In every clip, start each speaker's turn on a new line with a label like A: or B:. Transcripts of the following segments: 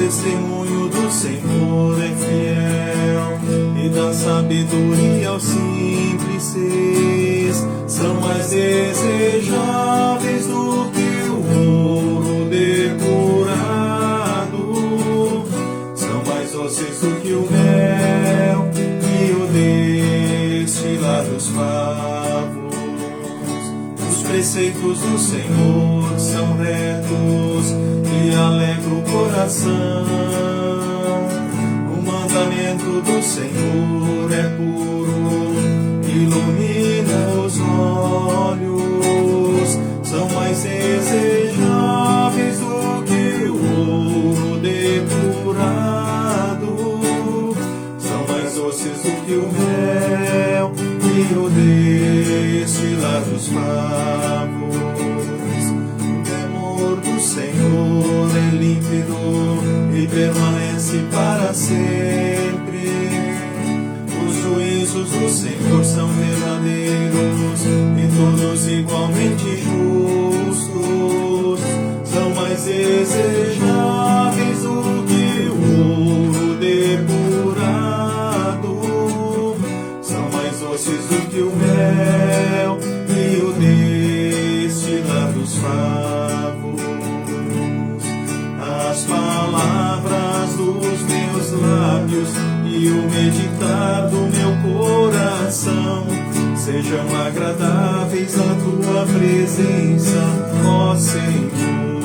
A: testemunho do Senhor é fiel, e dá sabedoria aos simples. São mais desejáveis do que o ouro depurado, são mais doces do que o mel e o destilar dos favos. Os preceitos do Senhor são retos e alegra o coração. O mandamento do Senhor é puro, ilumina os olhos. São mais desejáveis do que o ouro depurado, são mais doces do que o mel e o destilar dos favos. O temor do Senhor é límpido e permanece para sempre. Os juízos do Senhor são verdadeiros e todos igualmente justos. São mais desejáveis do que o ouro depurado, são mais doces do que o mel e o destilar dos favos. As palavras dos meus lábios e o meditar do meu coração sejam agradáveis à tua presença, ó Senhor.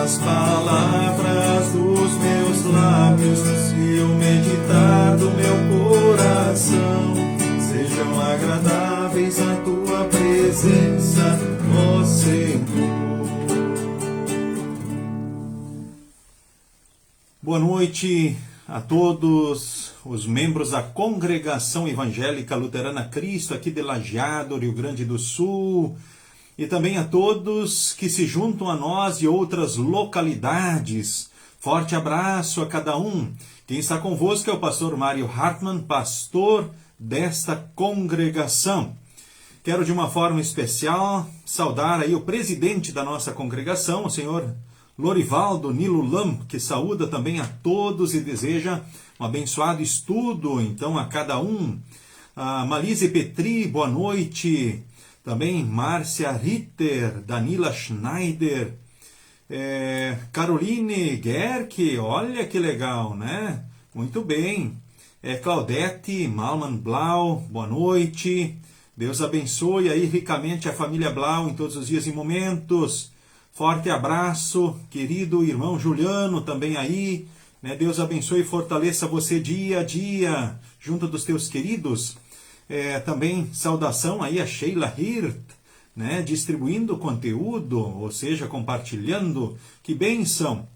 A: As palavras dos meus lábios e o meditar do meu coração sejam agradáveis à tua presença, ó Senhor. Boa noite a todos os membros da Congregação Evangélica Luterana Cristo, aqui de Lajeado, Rio Grande do Sul, e também a todos que se juntam a nós de outras localidades. Forte abraço a cada um. Quem está convosco é o pastor Mário Hartmann, pastor desta congregação. Quero de uma forma especial saudar aí o presidente da nossa congregação, o senhor Lorivaldo Nilo Lam, que saúda também a todos e deseja um abençoado estudo, então, a cada um. A Malise Petri, boa noite. Também Márcia Ritter, Danila Schneider, Caroline Gerke, olha que legal, né? Muito bem. Claudete Malman Blau, boa noite. Deus abençoe aí ricamente a família Blau em todos os dias e momentos. Forte abraço, querido irmão Juliano, também aí, né? Deus abençoe e fortaleça você dia a dia, junto dos teus queridos. Também saudação aí a Sheila Hirt, né? Distribuindo conteúdo, ou seja, compartilhando. Que bênção!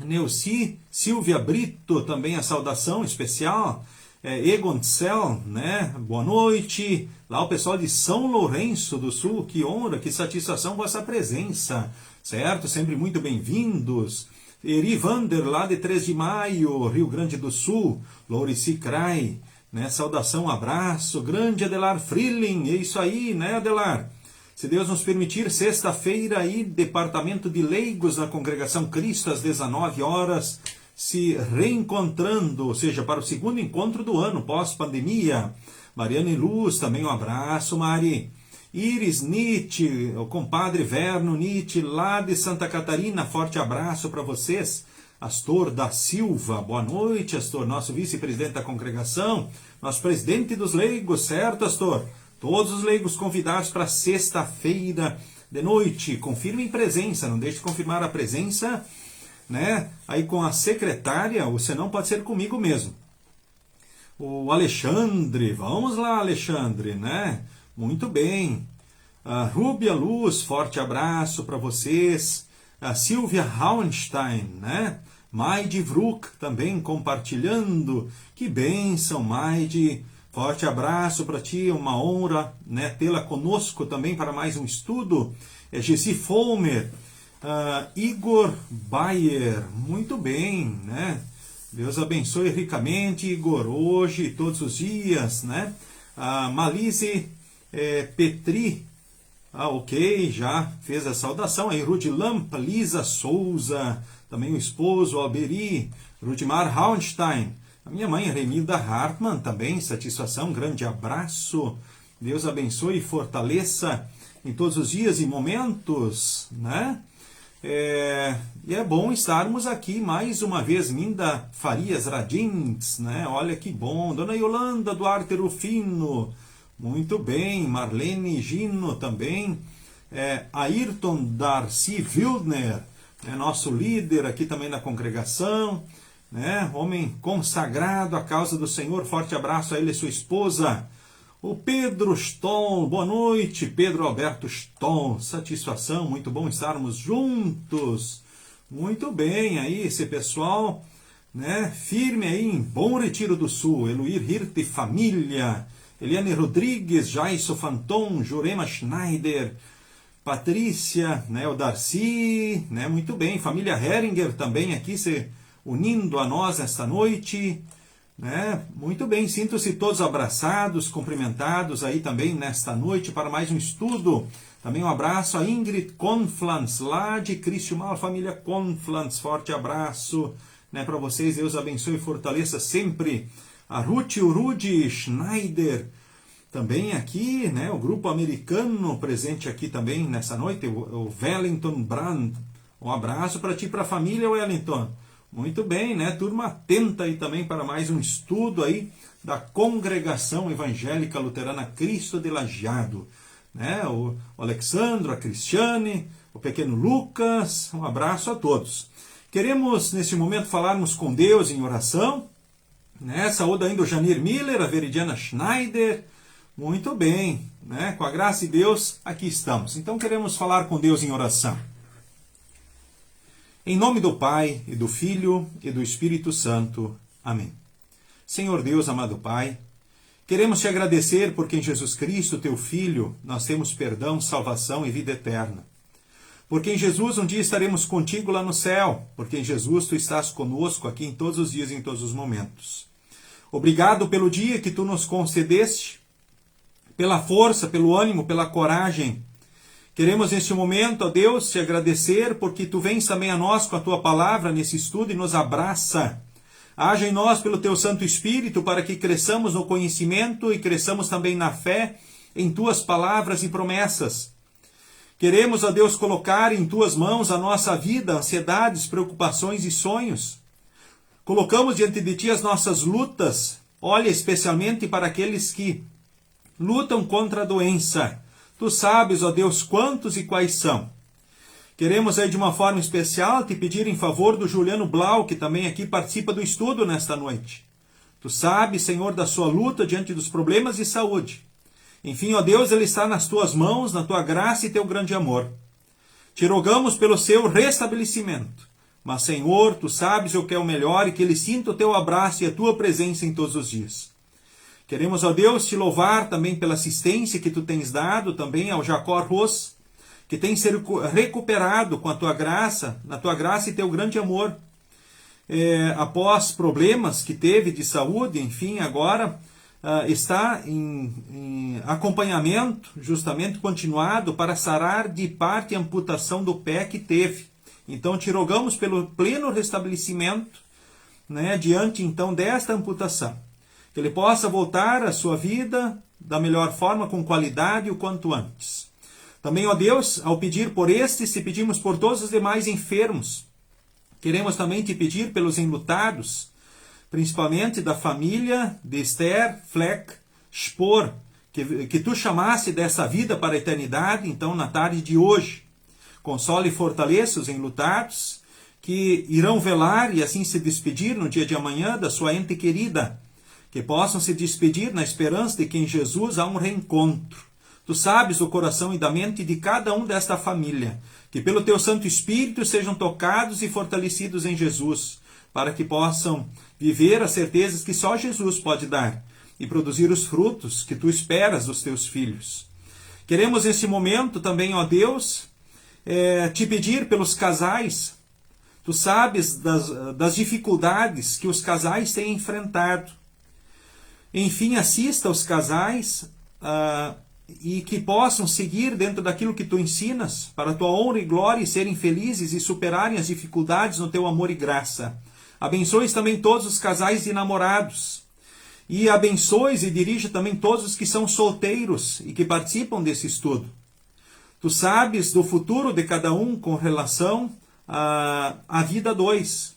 A: Neuci Silvia Brito, também a saudação especial. Egon Cell, né? Boa noite. Lá o pessoal de São Lourenço do Sul, que honra, que satisfação vossa presença, certo? Sempre muito bem-vindos. Eri Vander, lá de 3 de Maio, Rio Grande do Sul. Lourici Crai, né? Saudação, abraço. Grande Adelar Freeling, é isso aí, né, Adelar? Se Deus nos permitir, sexta-feira aí, Departamento de Leigos na Congregação Cristo, às 19 horas, se reencontrando, ou seja, para o segundo encontro do ano, pós-pandemia. Mariana e Luz, também um abraço, Mari. Iris Nietzsche, o compadre Verno Nietzsche, lá de Santa Catarina, forte abraço para vocês. Astor da Silva, boa noite, Astor, nosso vice-presidente da congregação, nosso presidente dos leigos, certo, Astor? Todos os leigos convidados para sexta-feira de noite, confirmem presença, não deixe de confirmar a presença, né? Aí com a secretária, ou senão pode ser comigo mesmo. O Alexandre, vamos lá, Alexandre, né? Muito bem. A Rúbia Luz, forte abraço para vocês. A Silvia Hauenstein, né? Maide Vruk também compartilhando. Que bênção, Maide. Forte abraço para ti, uma honra, né, tê-la conosco também para mais um estudo. Gessi Fomer, Igor Bayer, muito bem, né? Deus abençoe ricamente, Igor, hoje e todos os dias, né? Malise Petri, Ok, já fez a saudação aí. Rude Lampa, Lisa Souza, também o esposo Alberi, Rudimar Hauenstein, a minha mãe Remilda Hartmann, também satisfação, grande abraço. Deus abençoe e fortaleça em todos os dias e momentos, né? E é bom estarmos aqui mais uma vez. Minda Farias Radins, né? Olha que bom. Dona Yolanda Duarte Rufino, muito bem. Marlene Gino também. Ayrton Darcy Wildner, nosso líder aqui também da congregação, né? Homem consagrado à causa do Senhor. Forte abraço a ele e sua esposa. O Pedro Stoll, boa noite, Pedro Alberto Stoll, satisfação, muito bom estarmos juntos. Muito bem, aí esse pessoal, né, firme aí em Bom Retiro do Sul. Eluir Hirte família, Eliane Rodrigues, Jaiso Fanton, Jurema Schneider, Patrícia, né, o Darcy, né, muito bem, família Heringer também aqui se unindo a nós esta noite. Né? Muito bem, sintam-se todos abraçados, cumprimentados aí também nesta noite para mais um estudo. Também um abraço a Ingrid Conflans, lá de Cristiumal, família Conflans, forte abraço, né, para vocês. Deus abençoe e fortaleça sempre. A Ruth Urudi Schneider, também aqui, né, o grupo americano presente aqui também nessa noite, o Wellington Brand. Um abraço para ti e para a família, Wellington. Muito bem, né? Turma atenta aí também para mais um estudo aí da Congregação Evangélica Luterana Cristo de Lajeado, né? O Alexandro, a Cristiane, o pequeno Lucas, um abraço a todos. Queremos neste momento falarmos com Deus em oração, né? Saúde ainda o Janir Miller, a Veridiana Schneider, muito bem, né? Com a graça de Deus, aqui estamos. Então queremos falar com Deus em oração. Em nome do Pai, e do Filho, e do Espírito Santo. Amém. Senhor Deus, amado Pai, queremos te agradecer porque em Jesus Cristo, teu Filho, nós temos perdão, salvação e vida eterna. Porque em Jesus um dia estaremos contigo lá no céu, porque em Jesus tu estás conosco aqui em todos os dias e em todos os momentos. Obrigado pelo dia que tu nos concedeste, pela força, pelo ânimo, pela coragem. Queremos neste momento, ó Deus, te agradecer porque tu vens também a nós com a tua palavra nesse estudo e nos abraça. Haja em nós pelo teu Santo Espírito para que cresçamos no conhecimento e cresçamos também na fé em tuas palavras e promessas. Queremos, ó Deus, colocar em tuas mãos a nossa vida, ansiedades, preocupações e sonhos. Colocamos diante de ti as nossas lutas. Olha especialmente para aqueles que lutam contra a doença. Tu sabes, ó Deus, quantos e quais são. Queremos aí de uma forma especial te pedir em favor do Juliano Blau, que também aqui participa do estudo nesta noite. Tu sabes, Senhor, da sua luta diante dos problemas de saúde. Enfim, ó Deus, ele está nas tuas mãos, na tua graça e teu grande amor. Te rogamos pelo seu restabelecimento. Mas, Senhor, tu sabes o que é o melhor e que ele sinta o teu abraço e a tua presença em todos os dias. Queremos, ó Deus, te louvar também pela assistência que tu tens dado também ao Jacó Ros, que tem sido recuperado com a tua graça, na tua graça e teu grande amor. Após problemas que teve de saúde, enfim, agora está em acompanhamento, justamente continuado, para sarar de parte a amputação do pé que teve. Então te rogamos pelo pleno restabelecimento, né, diante então desta amputação. Que ele possa voltar à sua vida da melhor forma, com qualidade e o quanto antes. Também, ó Deus, ao pedir por estes, te pedimos por todos os demais enfermos. Queremos também te pedir pelos enlutados, principalmente da família de Esther Fleck Spor, que tu chamaste dessa vida para a eternidade, então, na tarde de hoje. Console e fortaleça os enlutados, que irão velar e assim se despedir no dia de amanhã da sua ente querida, que possam se despedir na esperança de que em Jesus há um reencontro. Tu sabes o coração e da mente de cada um desta família, que pelo teu Santo Espírito sejam tocados e fortalecidos em Jesus, para que possam viver as certezas que só Jesus pode dar e produzir os frutos que tu esperas dos teus filhos. Queremos nesse momento também, ó Deus, te pedir pelos casais. Tu sabes das dificuldades que os casais têm enfrentado. Enfim, assista os casais e que possam seguir dentro daquilo que tu ensinas, para a tua honra e glória, e serem felizes e superarem as dificuldades no teu amor e graça. Abençoes também todos os casais de namorados. E abençoes e dirija também todos os que são solteiros e que participam desse estudo. Tu sabes do futuro de cada um com relação à vida a dois.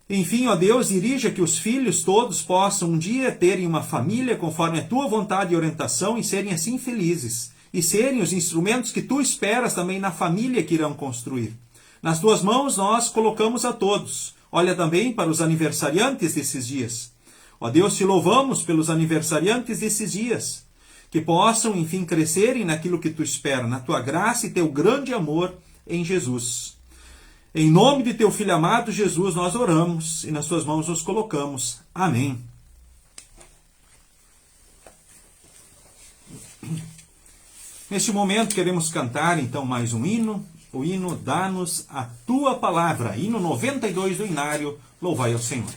A: Enfim, ó Deus, dirija que os filhos todos possam um dia terem uma família conforme a tua vontade e orientação e serem assim felizes. E serem os instrumentos que tu esperas também na família que irão construir. Nas tuas mãos nós colocamos a todos. Olha também para os aniversariantes desses dias. Ó Deus, te louvamos pelos aniversariantes desses dias. Que possam, enfim, crescerem naquilo que tu espera, na tua graça e teu grande amor em Jesus. Em nome de teu Filho amado Jesus, nós oramos e nas tuas mãos nos colocamos. Amém. Neste momento queremos cantar então mais um hino, o hino Dá-nos a Tua Palavra, hino 92 do Inário, Louvai ao Senhor.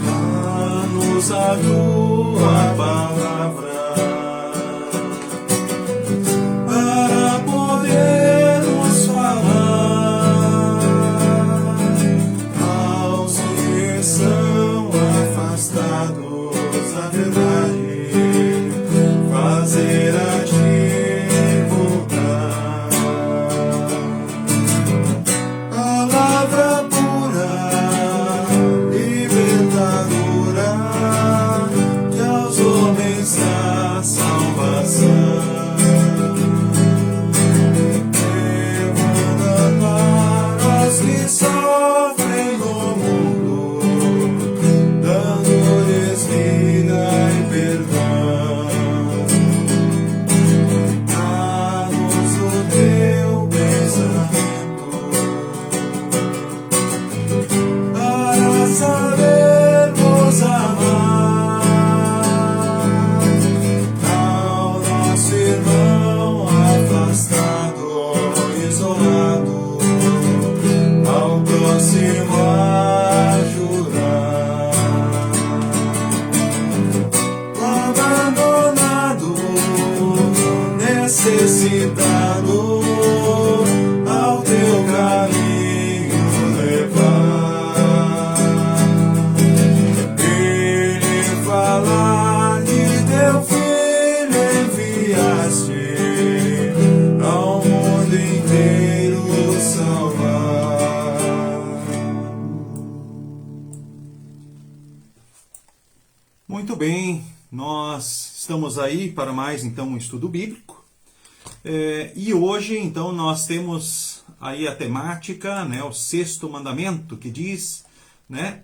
B: Dá-nos a Tua Palavra, para podermos falar aos que são afastados da verdade, fazer a Ti voltar. Palavra pura, libertadora, que aos homens dá salvação. Levanta para os que sofrem no mundo, dando-lhes vida e perdão. Dá-nos o teu pensamento, para sabermos amar ao nosso irmão afastado, isolado, ao próximo ajudar. Abandonado, necessitado, ao teu caminho levar. Ele falar que teu Filho enviaste ao mundo inteiro salvar.
A: Muito bem, nós estamos aí para mais então um estudo bíblico. E hoje então nós temos aí a temática, né, o sexto mandamento que diz, né,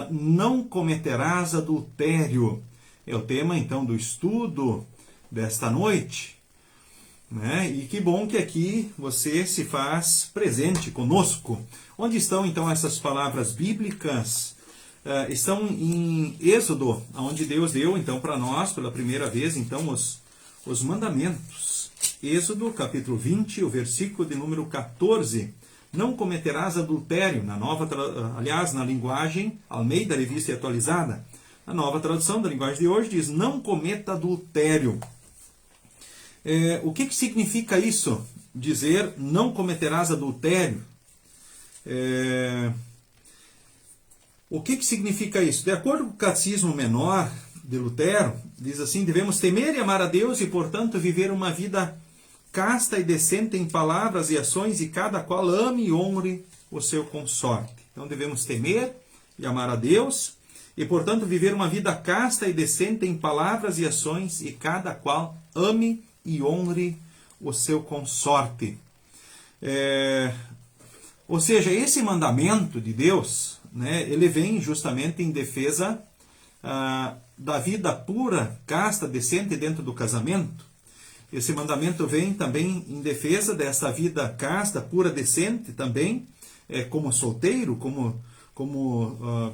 A: não cometerás adultério. É o tema então do estudo desta noite, né? E que bom que aqui você se faz presente conosco. Onde estão então essas palavras bíblicas? Estão em Êxodo, onde Deus deu então para nós pela primeira vez então os mandamentos. Êxodo capítulo 20, o versículo de número 14. Não cometerás adultério, na linguagem Almeida, Revista e Atualizada. A nova tradução da linguagem de hoje diz: não cometa adultério. O que significa isso? Dizer não cometerás adultério. O que significa isso? De acordo com o Catecismo Menor de Lutero, diz assim: devemos temer e amar a Deus e, portanto, viver uma vida casta e decente em palavras e ações, e cada qual ame e honre o seu consorte. Então devemos temer e amar a Deus e, portanto, viver uma vida casta e decente em palavras e ações, e cada qual ame e honre o seu consorte. Ou seja, esse mandamento de Deus, né, ele vem justamente em defesa da vida pura, casta, decente dentro do casamento. Esse mandamento vem também em defesa dessa vida casta, pura, decente também, como solteiro, como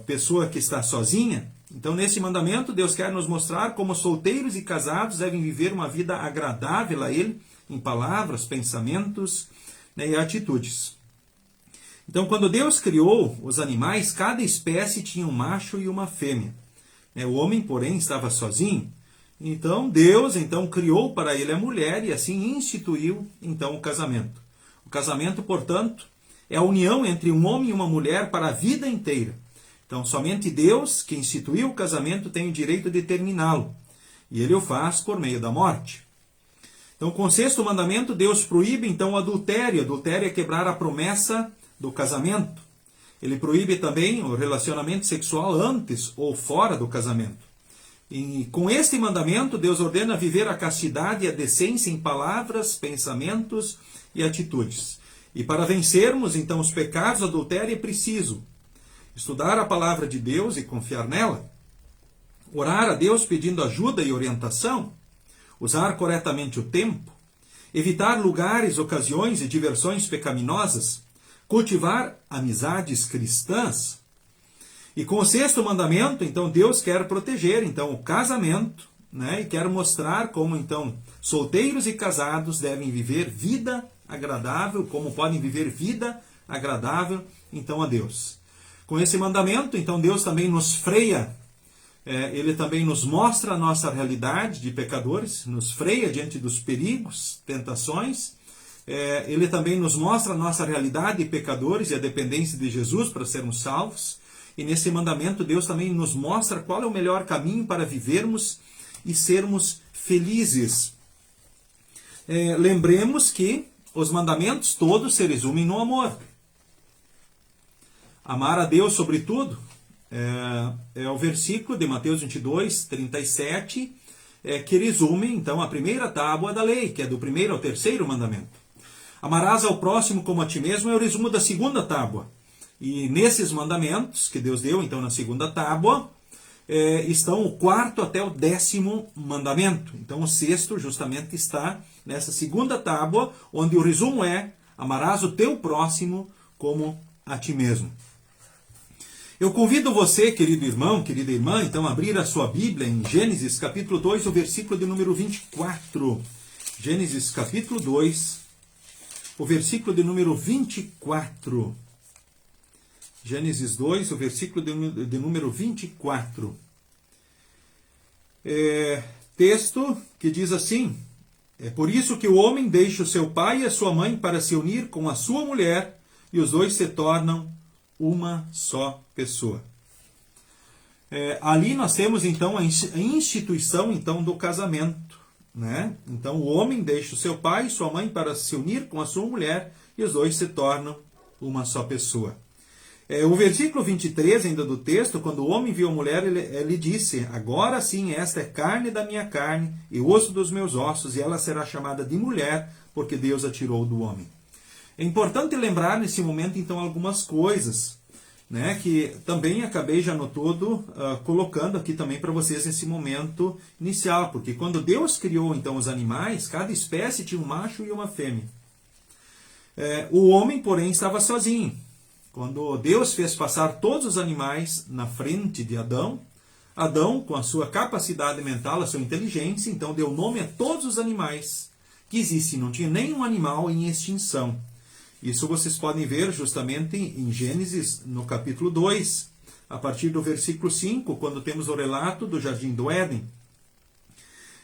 A: pessoa que está sozinha. Então, nesse mandamento, Deus quer nos mostrar como solteiros e casados devem viver uma vida agradável a Ele, em palavras, pensamentos, né, e atitudes. Então, quando Deus criou os animais, cada espécie tinha um macho e uma fêmea. O homem, porém, estava sozinho. Então, Deus criou para ele a mulher e assim instituiu então o casamento. O casamento, portanto, é a união entre um homem e uma mulher para a vida inteira. Então, somente Deus, que instituiu o casamento, tem o direito de terminá-lo. E ele o faz por meio da morte. Então, com o sexto mandamento, Deus proíbe então o adultério. Adultério é quebrar a promessa do casamento. Ele proíbe também o relacionamento sexual antes ou fora do casamento. E com este mandamento, Deus ordena viver a castidade e a decência em palavras, pensamentos e atitudes. E para vencermos então os pecados do adultério é preciso estudar a palavra de Deus e confiar nela, orar a Deus pedindo ajuda e orientação, usar corretamente o tempo, evitar lugares, ocasiões e diversões pecaminosas, cultivar amizades cristãs. E com o sexto mandamento, então, Deus quer proteger então, o casamento, né, e quer mostrar como então solteiros e casados devem viver vida agradável, como podem viver vida agradável então a Deus. Com esse mandamento, então, Deus também nos freia, ele também nos mostra a nossa realidade de pecadores, nos freia diante dos perigos, tentações. Ele também nos mostra a nossa realidade de pecadores e a dependência de Jesus para sermos salvos. E nesse mandamento, Deus também nos mostra qual é o melhor caminho para vivermos e sermos felizes. Lembremos que os mandamentos todos se resumem no amor. Amar a Deus sobre tudo é o versículo de Mateus 22, 37, que resume então a primeira tábua da lei, que é do primeiro ao terceiro mandamento. Amarás ao próximo como a ti mesmo é o resumo da segunda tábua. E nesses mandamentos que Deus deu então na segunda tábua, estão o quarto até o 10º mandamento. Então o sexto justamente está nessa segunda tábua, onde o resumo é: amarás o teu próximo como a ti mesmo. Eu convido você, querido irmão, querida irmã, então a abrir a sua Bíblia em Gênesis capítulo 2, o versículo de número 24. Gênesis capítulo 2, o versículo de número 24. Gênesis 2, o versículo de número 24. Texto que diz assim: é por isso que o homem deixa o seu pai e a sua mãe para se unir com a sua mulher, e os dois se tornam uma só pessoa. Ali nós temos então a instituição então do casamento, né? Então o homem deixa o seu pai e sua mãe para se unir com a sua mulher, e os dois se tornam uma só pessoa. O versículo 23 ainda do texto, quando o homem viu a mulher, ele disse: agora sim, esta é carne da minha carne e osso dos meus ossos, e ela será chamada de mulher, porque Deus a tirou do homem. É importante lembrar nesse momento então algumas coisas, né, que também acabei já no todo colocando aqui também para vocês nesse momento inicial, porque quando Deus criou então os animais, cada espécie tinha um macho e uma fêmea. O homem, porém, estava sozinho. Quando Deus fez passar todos os animais na frente de Adão, Adão, com a sua capacidade mental, a sua inteligência, então deu nome a todos os animais que existem. Não tinha nenhum animal em extinção. Isso vocês podem ver justamente em Gênesis, no capítulo 2, a partir do versículo 5, quando temos o relato do Jardim do Éden.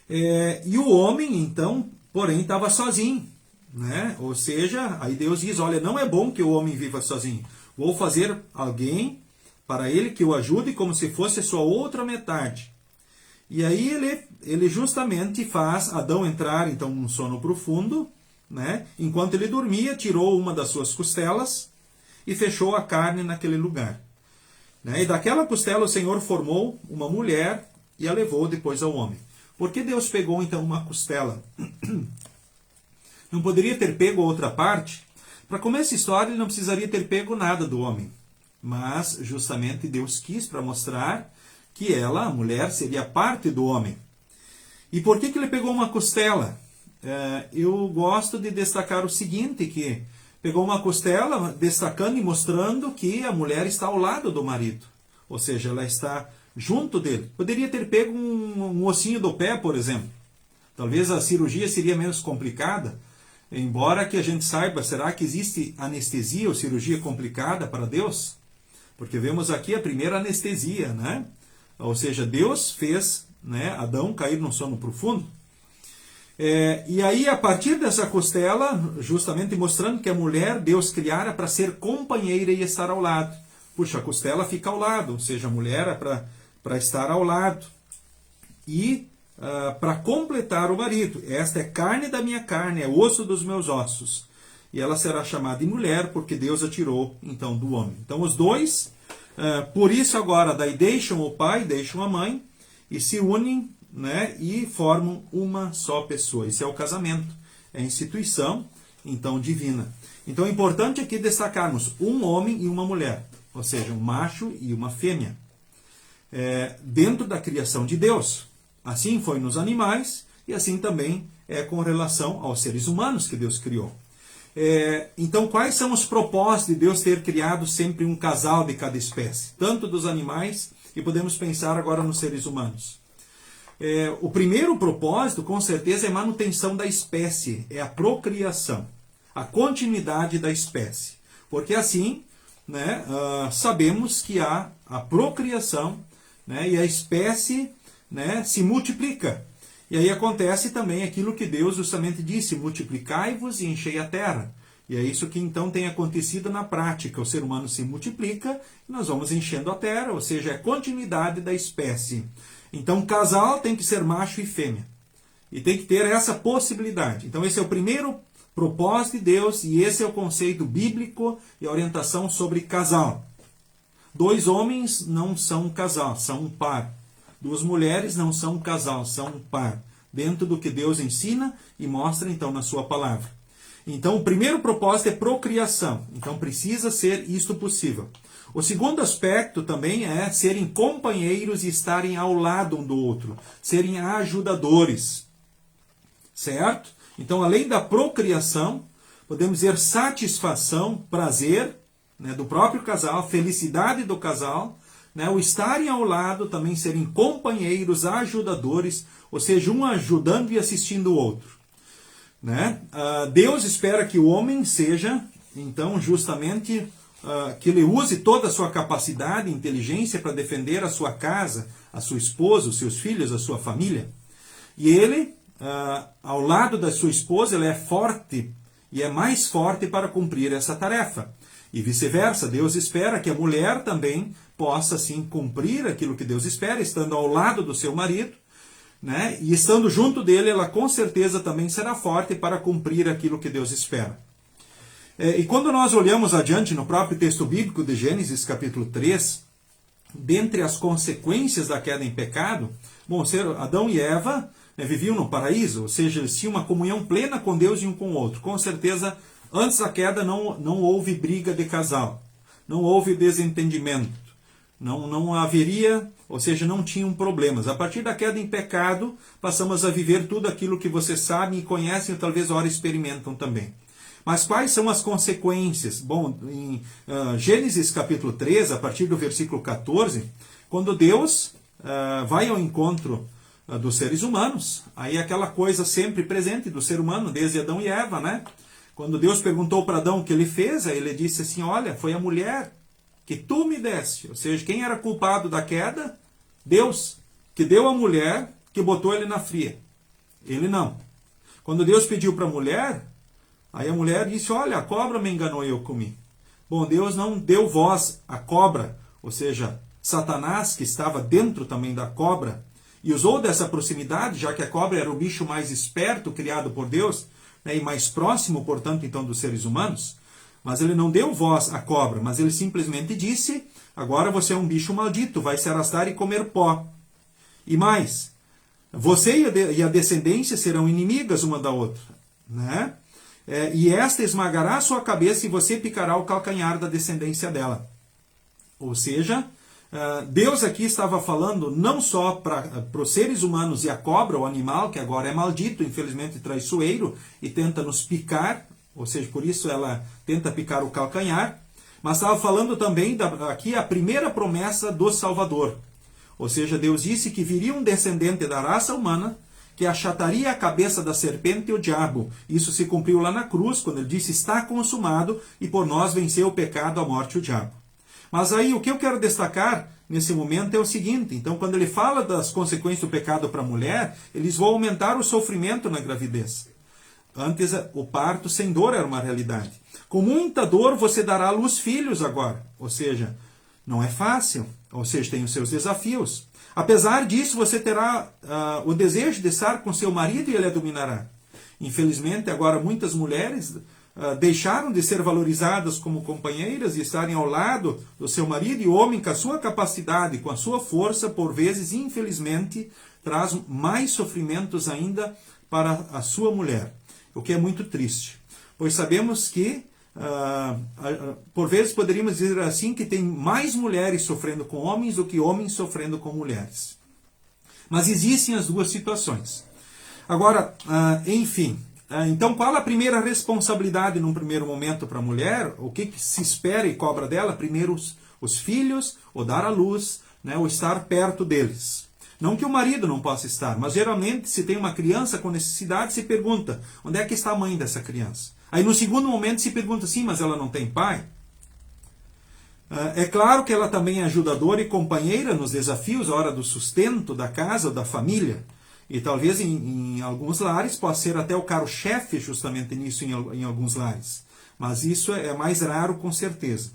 A: E o homem, então, porém, estava sozinho. Né? Ou seja, aí Deus diz: olha, não é bom que o homem viva sozinho. Vou fazer alguém para ele que o ajude como se fosse a sua outra metade. E aí ele justamente faz Adão entrar então num sono profundo, né? Enquanto ele dormia, tirou uma das suas costelas e fechou a carne naquele lugar. Né? E daquela costela o Senhor formou uma mulher e a levou depois ao homem. Por que Deus pegou então uma costela? Não poderia ter pego outra parte? Para começar essa história, ele não precisaria ter pego nada do homem. Mas, justamente, Deus quis para mostrar que ela, a mulher, seria parte do homem. E por que ele pegou uma costela? Eu gosto de destacar o seguinte, que pegou uma costela, destacando e mostrando que a mulher está ao lado do marido. Ou seja, ela está junto dele. Poderia ter pego um ossinho do pé, por exemplo. Talvez a cirurgia seria menos complicada, embora que a gente saiba, será que existe anestesia ou cirurgia complicada para Deus? Porque vemos aqui a primeira anestesia, né? Ou seja, Deus fez, né, Adão cair num sono profundo. E aí, a partir dessa costela, justamente mostrando que a mulher Deus criara para ser companheira e estar ao lado. Puxa, a costela fica ao lado, ou seja, a mulher é para estar ao lado. E para completar o marido. Esta é carne da minha carne, é osso dos meus ossos. E ela será chamada de mulher, porque Deus a tirou, então, do homem. Então, os dois, por isso agora, daí deixam o pai, deixam a mãe, e se unem, né, e formam uma só pessoa. Isso é o casamento, é a instituição, então, divina. Então, é importante aqui destacarmos um homem e uma mulher, ou seja, um macho e uma fêmea, dentro da criação de Deus. Assim foi nos animais, e assim também é com relação aos seres humanos que Deus criou. Então, quais são os propósitos de Deus ter criado sempre um casal de cada espécie? Tanto dos animais, e podemos pensar agora nos seres humanos. O primeiro propósito, com certeza, é a manutenção da espécie, é a procriação, a continuidade da espécie. Porque assim, né, sabemos que há a procriação, né, e a espécie, né, se multiplica. E aí acontece também aquilo que Deus justamente disse: multiplicai-vos e enchei a terra. E é isso que então tem acontecido na prática. O ser humano se multiplica e nós vamos enchendo a terra, ou seja, é a continuidade da espécie. Então, casal tem que ser macho e fêmea. E tem que ter essa possibilidade. Então, esse é o primeiro propósito de Deus, e esse é o conceito bíblico e a orientação sobre casal. Dois homens não são um casal, são um par. Duas mulheres não são um casal, são um par. Dentro do que Deus ensina e mostra, então, na sua palavra. Então, o primeiro propósito é procriação. Então, precisa ser isto possível. O segundo aspecto também é serem companheiros e estarem ao lado um do outro. Serem ajudadores. Certo? Então, além da procriação, podemos dizer satisfação, prazer, né, do próprio casal, felicidade do casal, né, o estarem ao lado, também serem companheiros, ajudadores, ou seja, um ajudando e assistindo o outro. Né? Deus espera que o homem seja, então, justamente, que ele use toda a sua capacidade e inteligência para defender a sua casa, a sua esposa, os seus filhos, a sua família. E ele, ao lado da sua esposa, ele é forte e é mais forte para cumprir essa tarefa. E vice-versa, Deus espera que a mulher também possa, assim, cumprir aquilo que Deus espera, estando ao lado do seu marido, né? E estando junto dele, ela com certeza também será forte para cumprir aquilo que Deus espera. E quando nós olhamos adiante no próprio texto bíblico de Gênesis capítulo 3, dentre as consequências da queda em pecado, bom, Adão e Eva, né, viviam no paraíso, ou seja, eles tinham uma comunhão plena com Deus e um com o outro. Com certeza, antes da queda não houve briga de casal, não houve desentendimento, não haveria, ou seja, não tinham problemas. A partir da queda em pecado, passamos a viver tudo aquilo que vocês sabem e conhecem, e talvez ora experimentam também. Mas quais são as consequências? Bom, em Gênesis capítulo 3, a partir do versículo 14, quando Deus vai ao encontro dos seres humanos, aí aquela coisa sempre presente do ser humano, desde Adão e Eva, né? Quando Deus perguntou para Adão o que ele fez, aí ele disse assim: olha, foi a mulher que tu me deste. Ou seja, quem era culpado da queda? Deus, que deu a mulher, que botou ele na fria. Ele não. Quando Deus pediu para a mulher, aí a mulher disse: olha, a cobra me enganou e eu comi. Bom, Deus não deu voz à cobra, ou seja, Satanás, que estava dentro também da cobra, e usou dessa proximidade, já que a cobra era o bicho mais esperto criado por Deus, né, e mais próximo, portanto, então, dos seres humanos. Mas ele não deu voz à cobra, mas ele simplesmente disse: agora você é um bicho maldito, vai se arrastar e comer pó. E mais, você e a descendência serão inimigas uma da outra, né? E esta esmagará a sua cabeça e você picará o calcanhar da descendência dela. Ou seja, Deus aqui estava falando não só para os seres humanos e a cobra, o animal, que agora é maldito, infelizmente traiçoeiro, e tenta nos picar, ou seja, por isso ela tenta picar o calcanhar, mas estava falando também aqui a primeira promessa do Salvador. Ou seja, Deus disse que viria um descendente da raça humana que achataria a cabeça da serpente e o diabo. Isso se cumpriu lá na cruz, quando ele disse, está consumado, e por nós venceu o pecado, a morte e o diabo. Mas aí o que eu quero destacar nesse momento é o seguinte, então quando ele fala das consequências do pecado para a mulher, eles vão aumentar o sofrimento na gravidez. Antes o parto sem dor era uma realidade. Com muita dor você dará à luz filhos agora. Ou seja, não é fácil. Ou seja, tem os seus desafios. Apesar disso, você terá o desejo de estar com seu marido e ele a dominará. Infelizmente, agora muitas mulheres deixaram de ser valorizadas como companheiras e estarem ao lado do seu marido, e o homem, com a sua capacidade, com a sua força, por vezes, infelizmente, traz mais sofrimentos ainda para a sua mulher, o que é muito triste. Pois sabemos que, por vezes, poderíamos dizer assim, que tem mais mulheres sofrendo com homens do que homens sofrendo com mulheres. Mas existem as duas situações. Agora, enfim, então qual a primeira responsabilidade num primeiro momento para a mulher? O que se espera e cobra dela? Primeiro os filhos, o dar à luz, né, o estar perto deles. Não que o marido não possa estar, mas geralmente se tem uma criança com necessidade, se pergunta, onde é que está a mãe dessa criança? Aí no segundo momento se pergunta, sim, mas ela não tem pai? É claro que ela também é ajudadora e companheira nos desafios, a hora do sustento da casa ou da família. E talvez em alguns lares possa ser até o carro-chefe justamente nisso em alguns lares. Mas isso é mais raro com certeza.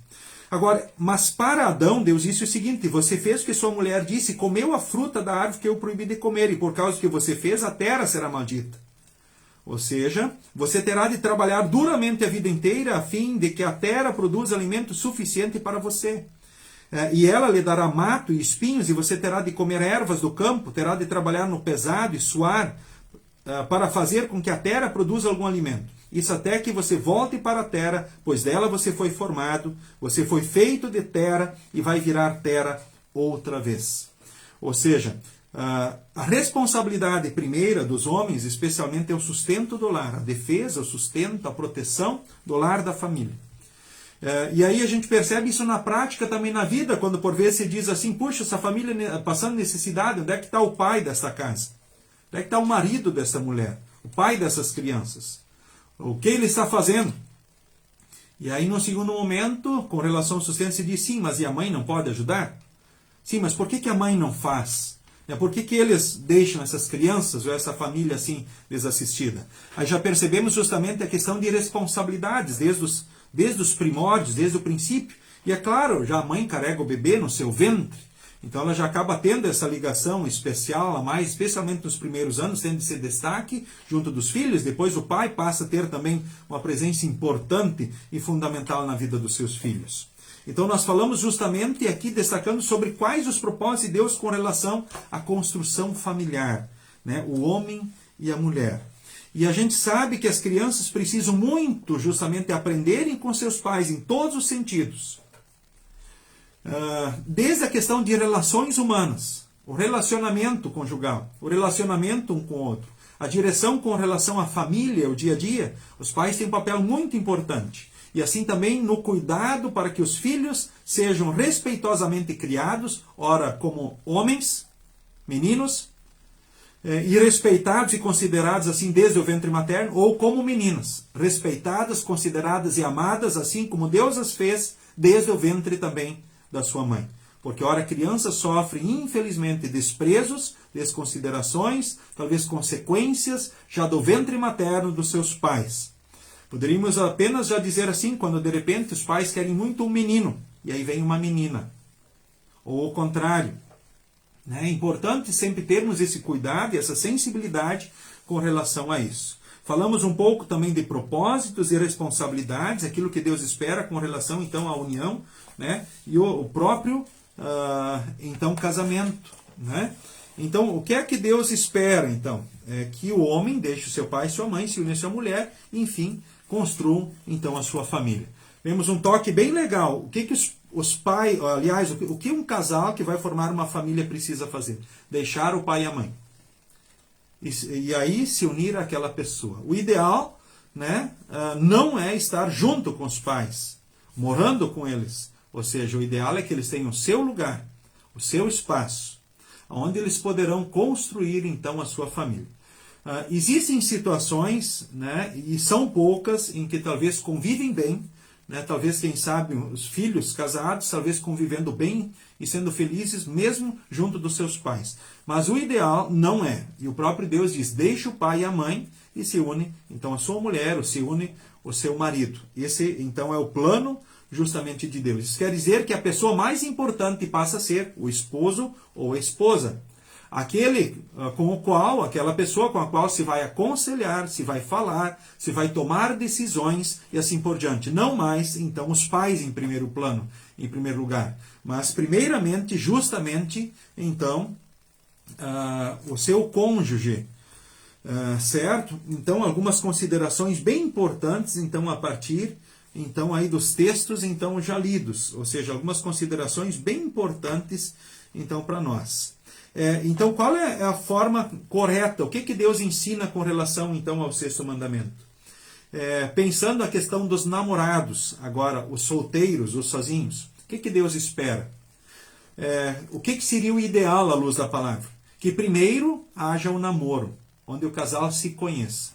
A: Agora, mas para Adão, Deus disse o seguinte, você fez o que sua mulher disse, comeu a fruta da árvore que eu proibi de comer, e por causa do que você fez, a terra será maldita. Ou seja, você terá de trabalhar duramente a vida inteira, a fim de que a terra produza alimento suficiente para você. E ela lhe dará mato e espinhos, e você terá de comer ervas do campo, terá de trabalhar no pesado e suar, para fazer com que a terra produza algum alimento. Isso até que você volte para a terra, pois dela você foi formado, você foi feito de terra e vai virar terra outra vez. Ou seja, a responsabilidade primeira dos homens, especialmente, é o sustento do lar, a defesa, o sustento, a proteção do lar da família. E aí a gente percebe isso na prática também na vida, quando por vezes se diz assim, puxa, essa família passando necessidade, onde é que está o pai dessa casa? Onde é que está o marido dessa mulher? O pai dessas crianças? O que ele está fazendo? E aí no segundo momento, com relação ao sustento, se diz, sim, mas e a mãe não pode ajudar? Sim, mas por que a mãe não faz? Por que eles deixam essas crianças ou essa família assim desassistida? Aí já percebemos justamente a questão de responsabilidades, desde os primórdios, desde o princípio. E é claro, já a mãe carrega o bebê no seu ventre, então ela já acaba tendo essa ligação especial a mais, especialmente nos primeiros anos, tendo esse destaque junto dos filhos. Depois o pai passa a ter também uma presença importante e fundamental na vida dos seus filhos. Então nós falamos justamente aqui, destacando sobre quais os propósitos de Deus com relação à construção familiar, né? O homem e a mulher. E a gente sabe que as crianças precisam muito justamente aprenderem com seus pais em todos os sentidos. Desde a questão de relações humanas, o relacionamento conjugal, o relacionamento um com o outro, a direção com relação à família, o dia a dia, os pais têm um papel muito importante. E assim também no cuidado para que os filhos sejam respeitosamente criados, ora como homens, meninos, e respeitados e considerados assim desde o ventre materno, ou como meninas, respeitadas, consideradas e amadas, assim como Deus as fez desde o ventre também da sua mãe. Porque ora a criança sofre infelizmente desprezos, desconsiderações, talvez consequências já do ventre materno dos seus pais. Poderíamos apenas já dizer assim, quando de repente os pais querem muito um menino, e aí vem uma menina. Ou o contrário. É importante sempre termos esse cuidado e essa sensibilidade com relação a isso. Falamos um pouco também de propósitos e responsabilidades, aquilo que Deus espera com relação então à união, né? E o próprio então casamento, né? Então, o que é que Deus espera então? É que o homem deixe o seu pai e sua mãe, se une a sua mulher, e, enfim, construam então a sua família. Vemos um toque bem legal. O que os pais, aliás, o que um casal que vai formar uma família precisa fazer? Deixar o pai e a mãe. E aí se unir àquela pessoa. O ideal, né, não é estar junto com os pais, morando com eles. Ou seja, o ideal é que eles tenham o seu lugar, o seu espaço. onde eles poderão construir então a sua família. Existem situações, né, e são poucas, em que talvez convivem bem, né, talvez, quem sabe, os filhos casados, talvez convivendo bem e sendo felizes, mesmo junto dos seus pais. Mas o ideal não é. E o próprio Deus diz, deixa o pai e a mãe e se une, então, a sua mulher, ou se une o seu marido. Esse, então, é o plano justamente de Deus. Isso quer dizer que a pessoa mais importante passa a ser o esposo ou a esposa. Aquele com o qual, aquela pessoa com a qual se vai aconselhar, se vai falar, se vai tomar decisões e assim por diante. Não mais, então, os pais em primeiro plano, em primeiro lugar. Mas, primeiramente, justamente, então, o seu cônjuge, certo? Então, algumas considerações bem importantes, então, a partir, então, aí dos textos, então, já lidos. Ou seja, algumas considerações bem importantes, então, para nós. Então, qual é a forma correta? O que Deus ensina com relação, então, ao sexto mandamento? Pensando a questão dos namorados, agora, os solteiros, os sozinhos, o que Deus espera? O que seria o ideal à luz da palavra? Que primeiro haja um namoro, onde o casal se conheça.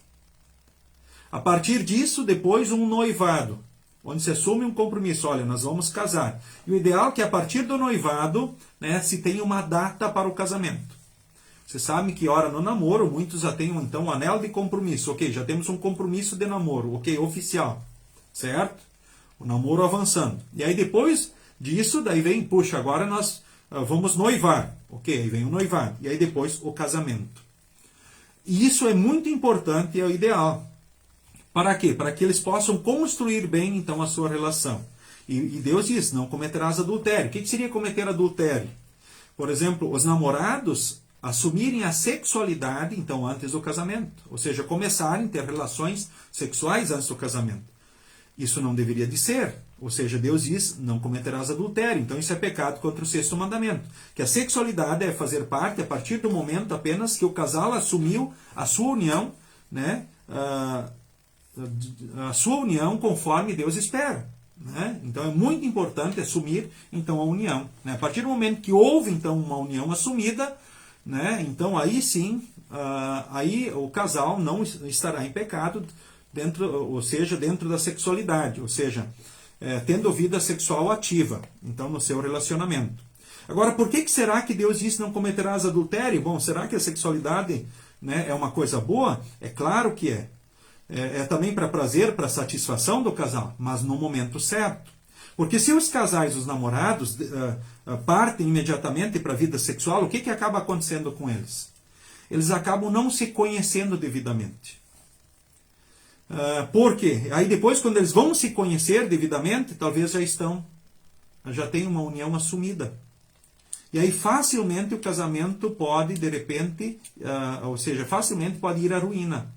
A: A partir disso, depois um noivado, onde se assume um compromisso. Olha, nós vamos casar. E o ideal é que a partir do noivado, né, se tenha uma data para o casamento. Você sabe que, ora, no namoro, muitos já têm, então, um anel de compromisso. Ok, já temos um compromisso de namoro, ok, oficial, certo? O namoro avançando. E aí, depois disso, daí vem, puxa, agora nós vamos noivar. Ok, aí vem o noivado. E aí, depois, o casamento. E isso é muito importante e é o ideal. Para quê? Para que eles possam construir bem, então, a sua relação. E Deus diz, não cometerás adultério. O que seria cometer adultério? Por exemplo, os namorados assumirem a sexualidade, então, antes do casamento. Ou seja, começarem a ter relações sexuais antes do casamento. Isso não deveria de ser. Ou seja, Deus diz, não cometerás adultério. Então, isso é pecado contra o sexto mandamento. Que a sexualidade é fazer parte, a partir do momento apenas que o casal assumiu a sua união, né? A sua união conforme Deus espera. Né? Então é muito importante assumir então a união. Né? A partir do momento que houve então uma união assumida, né? Então aí sim, aí o casal não estará em pecado, ou seja, dentro da sexualidade, ou seja, tendo vida sexual ativa, então no seu relacionamento. Agora, por que será que Deus disse não cometerás adultério? Bom, será que a sexualidade, né, é uma coisa boa? É claro que é. Também para prazer, para satisfação do casal, mas no momento certo. Porque se os casais, os namorados, partem imediatamente para a vida sexual, o que acaba acontecendo com eles? Eles acabam não se conhecendo devidamente. Por quê? Aí depois, quando eles vão se conhecer devidamente, talvez já tem uma união assumida. E aí facilmente o casamento pode, de repente, ou seja, facilmente pode ir à ruína.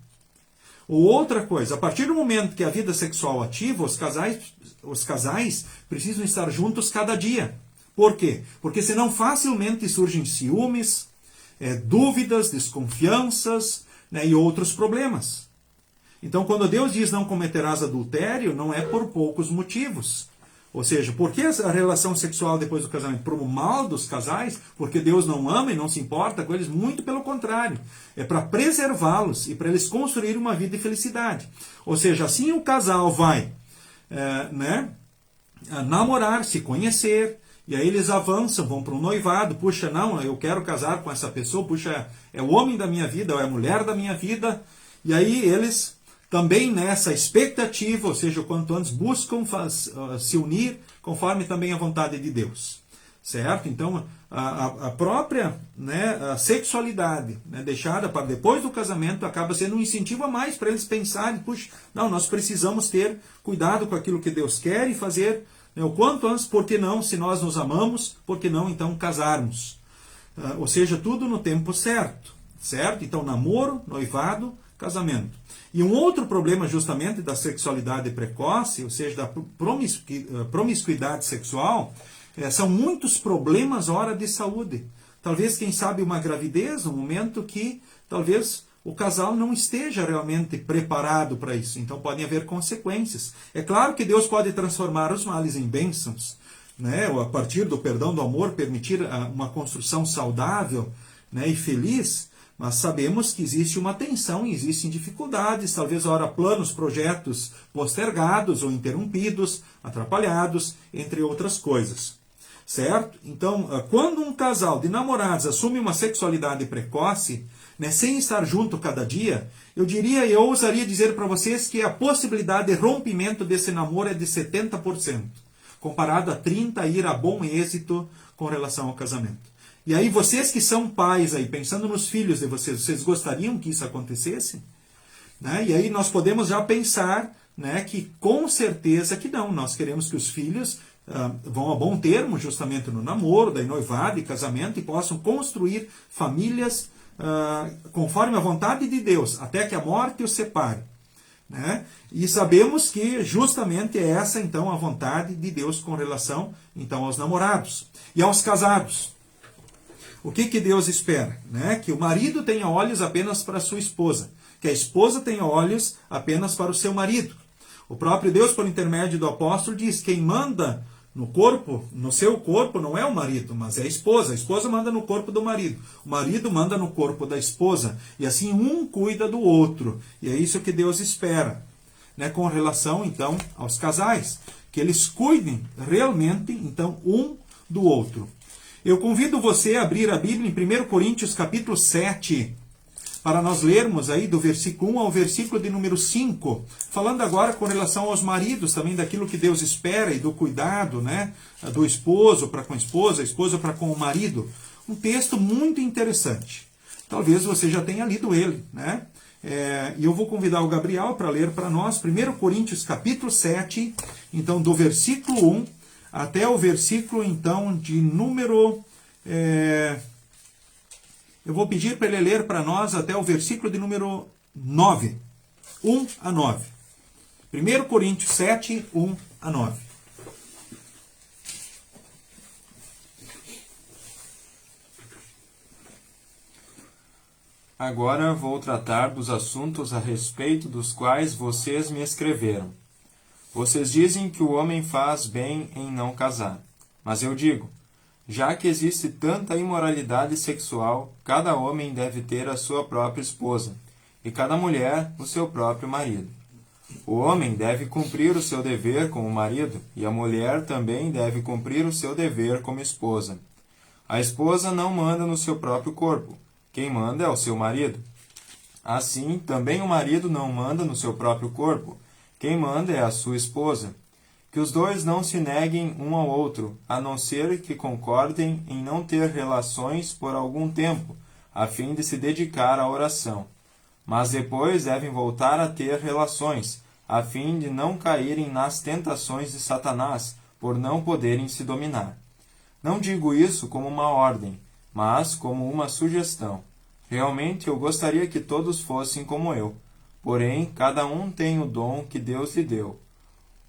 A: Ou outra coisa, a partir do momento que a vida sexual ativa, os casais precisam estar juntos cada dia. Por quê? Porque senão facilmente surgem ciúmes, dúvidas, desconfianças, né, e outros problemas. Então, quando Deus diz não cometerás adultério, não é por poucos motivos. Ou seja, por que a relação sexual depois do casamento? Por um mal dos casais? Porque Deus não ama e não se importa com eles? Muito pelo contrário. É para preservá-los e para eles construírem uma vida de felicidade. Ou seja, assim o casal vai namorar, se conhecer, e aí eles avançam, vão para um noivado. Puxa, não, eu quero casar com essa pessoa, puxa, é o homem da minha vida, ou é a mulher da minha vida. E aí eles também nessa expectativa, ou seja, o quanto antes buscam se unir conforme também a vontade de Deus. Certo? Então, a própria a sexualidade, né, deixada para depois do casamento acaba sendo um incentivo a mais para eles pensarem, puxa, não, nós precisamos ter cuidado com aquilo que Deus quer e fazer, né, o quanto antes, por que não, se nós nos amamos, por que não então casarmos? Ou seja, tudo no tempo certo. Certo? Então, namoro, noivado, casamento. E um outro problema justamente da sexualidade precoce, ou seja, da promiscuidade sexual, são muitos problemas ora de saúde. Talvez, quem sabe, uma gravidez, um momento que talvez o casal não esteja realmente preparado para isso. Então podem haver consequências. É claro que Deus pode transformar os males em bênçãos, né, ou a partir do perdão, do amor, permitir uma construção saudável, né, e feliz, mas sabemos que existe uma tensão, existem dificuldades, talvez ora planos, projetos postergados ou interrompidos, atrapalhados, entre outras coisas. Certo? Então, quando um casal de namorados assume uma sexualidade precoce, né, sem estar junto cada dia, eu ousaria dizer para vocês que a possibilidade de rompimento desse namoro é de 70%, comparado a 30% ir a bom êxito com relação ao casamento. E aí vocês que são pais aí, pensando nos filhos de vocês gostariam que isso acontecesse? Né? E aí nós podemos já pensar, né, que com certeza que não, nós queremos que os filhos vão a bom termo justamente no namoro, daí noivado e casamento, e possam construir famílias conforme a vontade de Deus, até que a morte os separe. Né? E sabemos que justamente é essa então a vontade de Deus com relação então aos namorados e aos casados. O que Deus espera? Né? Que o marido tenha olhos apenas para a sua esposa, que a esposa tenha olhos apenas para o seu marido. O próprio Deus, por intermédio do apóstolo, diz: quem manda no seu corpo, não é o marido, mas é a esposa. A esposa manda no corpo do marido. O marido manda no corpo da esposa. E assim um cuida do outro. E é isso que Deus espera, né, com relação, então, aos casais. Que eles cuidem realmente, então, um do outro. Eu convido você a abrir a Bíblia em 1 Coríntios capítulo 7, para nós lermos aí do versículo 1 ao versículo de número 5, falando agora com relação aos maridos, também daquilo que Deus espera e do cuidado, né, do esposo para com a esposa para com o marido. Um texto muito interessante. Talvez você já tenha lido ele, né? E eu vou convidar o Gabriel para ler para nós 1 Coríntios capítulo 7, então do versículo 1 até o versículo então de número... Eu vou pedir para ele ler para nós até o versículo de número 9. 1 a 9. 1 Coríntios 7, 1 a 9.
C: Agora vou tratar dos assuntos a respeito dos quais vocês me escreveram. Vocês dizem que o homem faz bem em não casar. Mas eu digo, já que existe tanta imoralidade sexual, cada homem deve ter a sua própria esposa, e cada mulher o seu próprio marido. O homem deve cumprir o seu dever como marido, e a mulher também deve cumprir o seu dever como esposa. A esposa não manda no seu próprio corpo, quem manda é o seu marido. Assim, também o marido não manda no seu próprio corpo, quem manda é a sua esposa. Que os dois não se neguem um ao outro, a não ser que concordem em não ter relações por algum tempo, a fim de se dedicar à oração. Mas depois devem voltar a ter relações, a fim de não caírem nas tentações de Satanás, por não poderem se dominar. Não digo isso como uma ordem, mas como uma sugestão. Realmente eu gostaria que todos fossem como eu. Porém, cada um tem o dom que Deus lhe deu.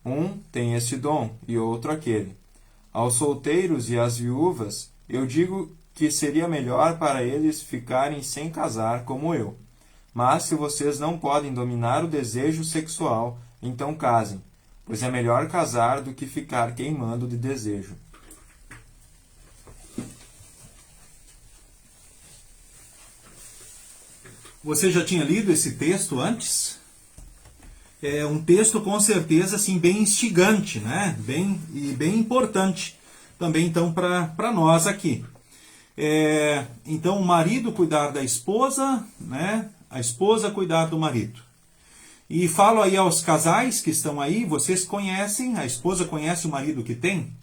C: Um tem este dom e outro aquele. Aos solteiros e às viúvas, eu digo que seria melhor para eles ficarem sem casar como eu. Mas se vocês não podem dominar o desejo sexual, então casem, pois é melhor casar do que ficar queimando de desejo.
A: Você já tinha lido esse texto antes? É um texto com certeza assim bem instigante, né? Bem importante também então para nós aqui. Então o marido cuidar da esposa, né? A esposa cuidar do marido. E falo aí aos casais que estão aí, vocês conhecem, a esposa conhece o marido que tem?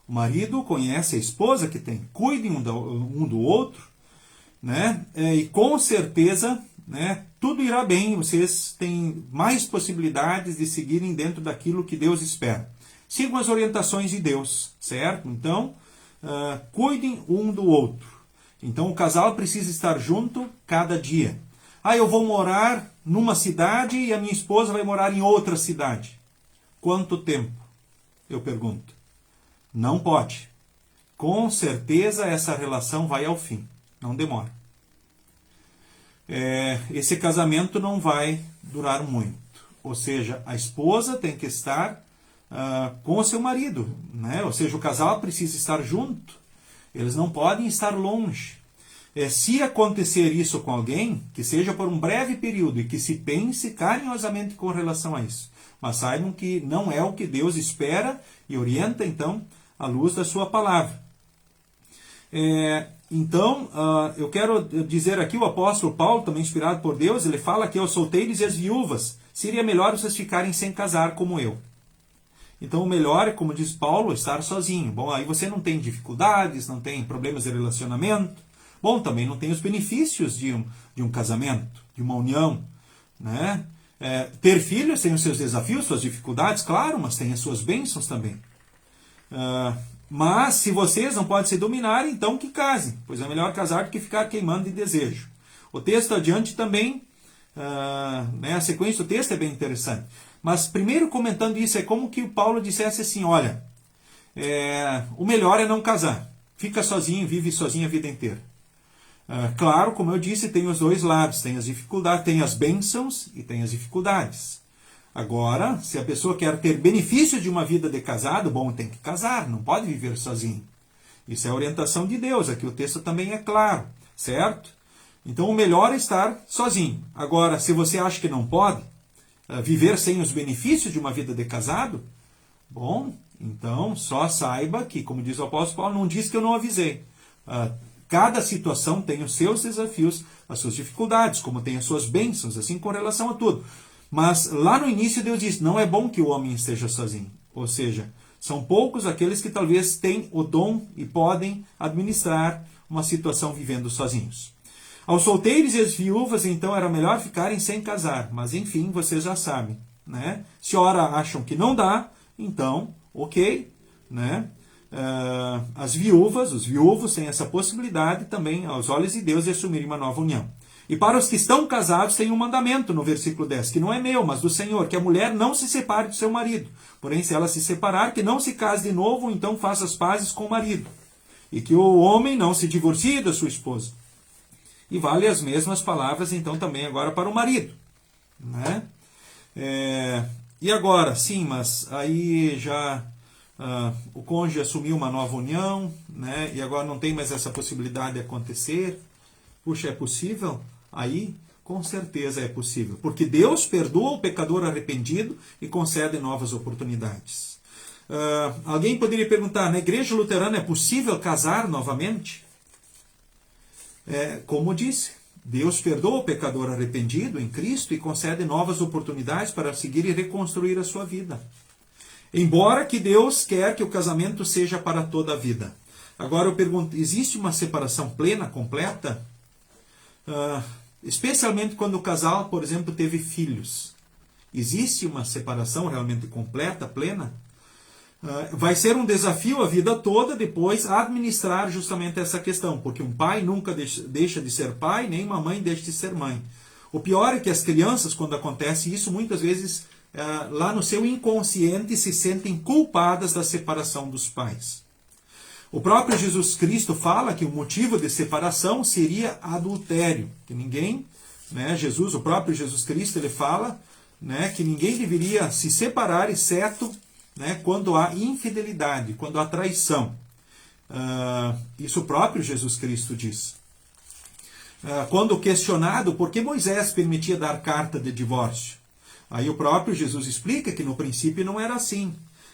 A: O marido conhece a esposa que tem. Cuidem um do outro, né? E com certeza, né, tudo irá bem, vocês têm mais possibilidades de seguirem dentro daquilo que Deus espera. Sigam as orientações de Deus, certo? Então, cuidem um do outro. Então, o casal precisa estar junto cada dia. Eu vou morar numa cidade e a minha esposa vai morar em outra cidade. Quanto tempo? Eu pergunto. Não pode. Com certeza essa relação vai ao fim. Não demora. Esse casamento não vai durar muito. Ou seja, a esposa tem que estar com o seu marido, né? Ou seja, o casal precisa estar junto, eles não podem estar longe. Se acontecer isso com alguém, que seja por um breve período e que se pense carinhosamente com relação a isso. Mas saibam que não é o que Deus espera e orienta, então, à luz da sua palavra. Então, eu quero dizer aqui, o apóstolo Paulo, também inspirado por Deus, ele fala que aos solteiros e às viúvas, seria melhor vocês ficarem sem casar como eu. Então, o melhor é, como diz Paulo, estar sozinho. Bom, aí você não tem dificuldades, não tem problemas de relacionamento. Bom, também não tem os benefícios de um casamento, de uma união, né? Ter filhos tem os seus desafios, suas dificuldades, claro, mas tem as suas bênçãos também. Mas, se vocês não podem se dominar, então que casem, pois é melhor casar do que ficar queimando de desejo. O texto adiante também, a sequência do texto é bem interessante. Mas, primeiro comentando isso, é como que o Paulo dissesse assim, olha, o melhor é não casar. Fica sozinho, vive sozinho a vida inteira. Claro, como eu disse, tem os dois lados, tem as dificuldades, tem as bênçãos e tem as dificuldades. Agora, se a pessoa quer ter benefício de uma vida de casado, bom, tem que casar, não pode viver sozinho. Isso é a orientação de Deus, aqui o texto também é claro, certo? Então o melhor é estar sozinho. Agora, se você acha que não pode viver sem os benefícios de uma vida de casado, bom, então só saiba que, como diz o apóstolo Paulo, não diz que eu não avisei. Cada situação tem os seus desafios, as suas dificuldades, como tem as suas bênçãos, assim com relação a tudo. Mas lá no início Deus diz, não é bom que o homem esteja sozinho. Ou seja, são poucos aqueles que talvez têm o dom e podem administrar uma situação vivendo sozinhos. Aos solteiros e às viúvas, então, era melhor ficarem sem casar. Mas, enfim, vocês já sabem, né? Se ora acham que não dá, então, ok, né? As viúvas, os viúvos têm essa possibilidade também, aos olhos de Deus, de assumirem uma nova união. E para os que estão casados, tem um mandamento no versículo 10, que não é meu, mas do Senhor, que a mulher não se separe do seu marido. Porém, se ela se separar, que não se case de novo, ou então faça as pazes com o marido. E que o homem não se divorcie da sua esposa. E vale as mesmas palavras, então, também agora para o marido. Né? E agora, sim, mas aí já o cônjuge assumiu uma nova união, né? E agora não tem mais essa possibilidade de acontecer. Puxa, é possível? Aí, com certeza é possível. Porque Deus perdoa o pecador arrependido e concede novas oportunidades. Alguém poderia perguntar, na igreja luterana é possível casar novamente? Como disse, Deus perdoa o pecador arrependido em Cristo e concede novas oportunidades para seguir e reconstruir a sua vida. Embora que Deus quer que o casamento seja para toda a vida. Agora eu pergunto, existe uma separação plena, completa? Especialmente quando o casal, por exemplo, teve filhos. Existe uma separação realmente completa, plena? Vai ser um desafio a vida toda depois administrar justamente essa questão, porque um pai nunca deixa de ser pai, nem uma mãe deixa de ser mãe. O pior é que as crianças, quando acontece isso, muitas vezes lá no seu inconsciente se sentem culpadas da separação dos pais. O próprio Jesus Cristo fala que o motivo de separação seria adultério, que ninguém, né, o próprio Jesus Cristo, ele fala, né, que ninguém deveria se separar, exceto, né, quando há infidelidade, quando há traição. Isso o próprio Jesus Cristo diz. Quando questionado por que Moisés permitia dar carta de divórcio, aí o próprio Jesus explica que no princípio não era assim.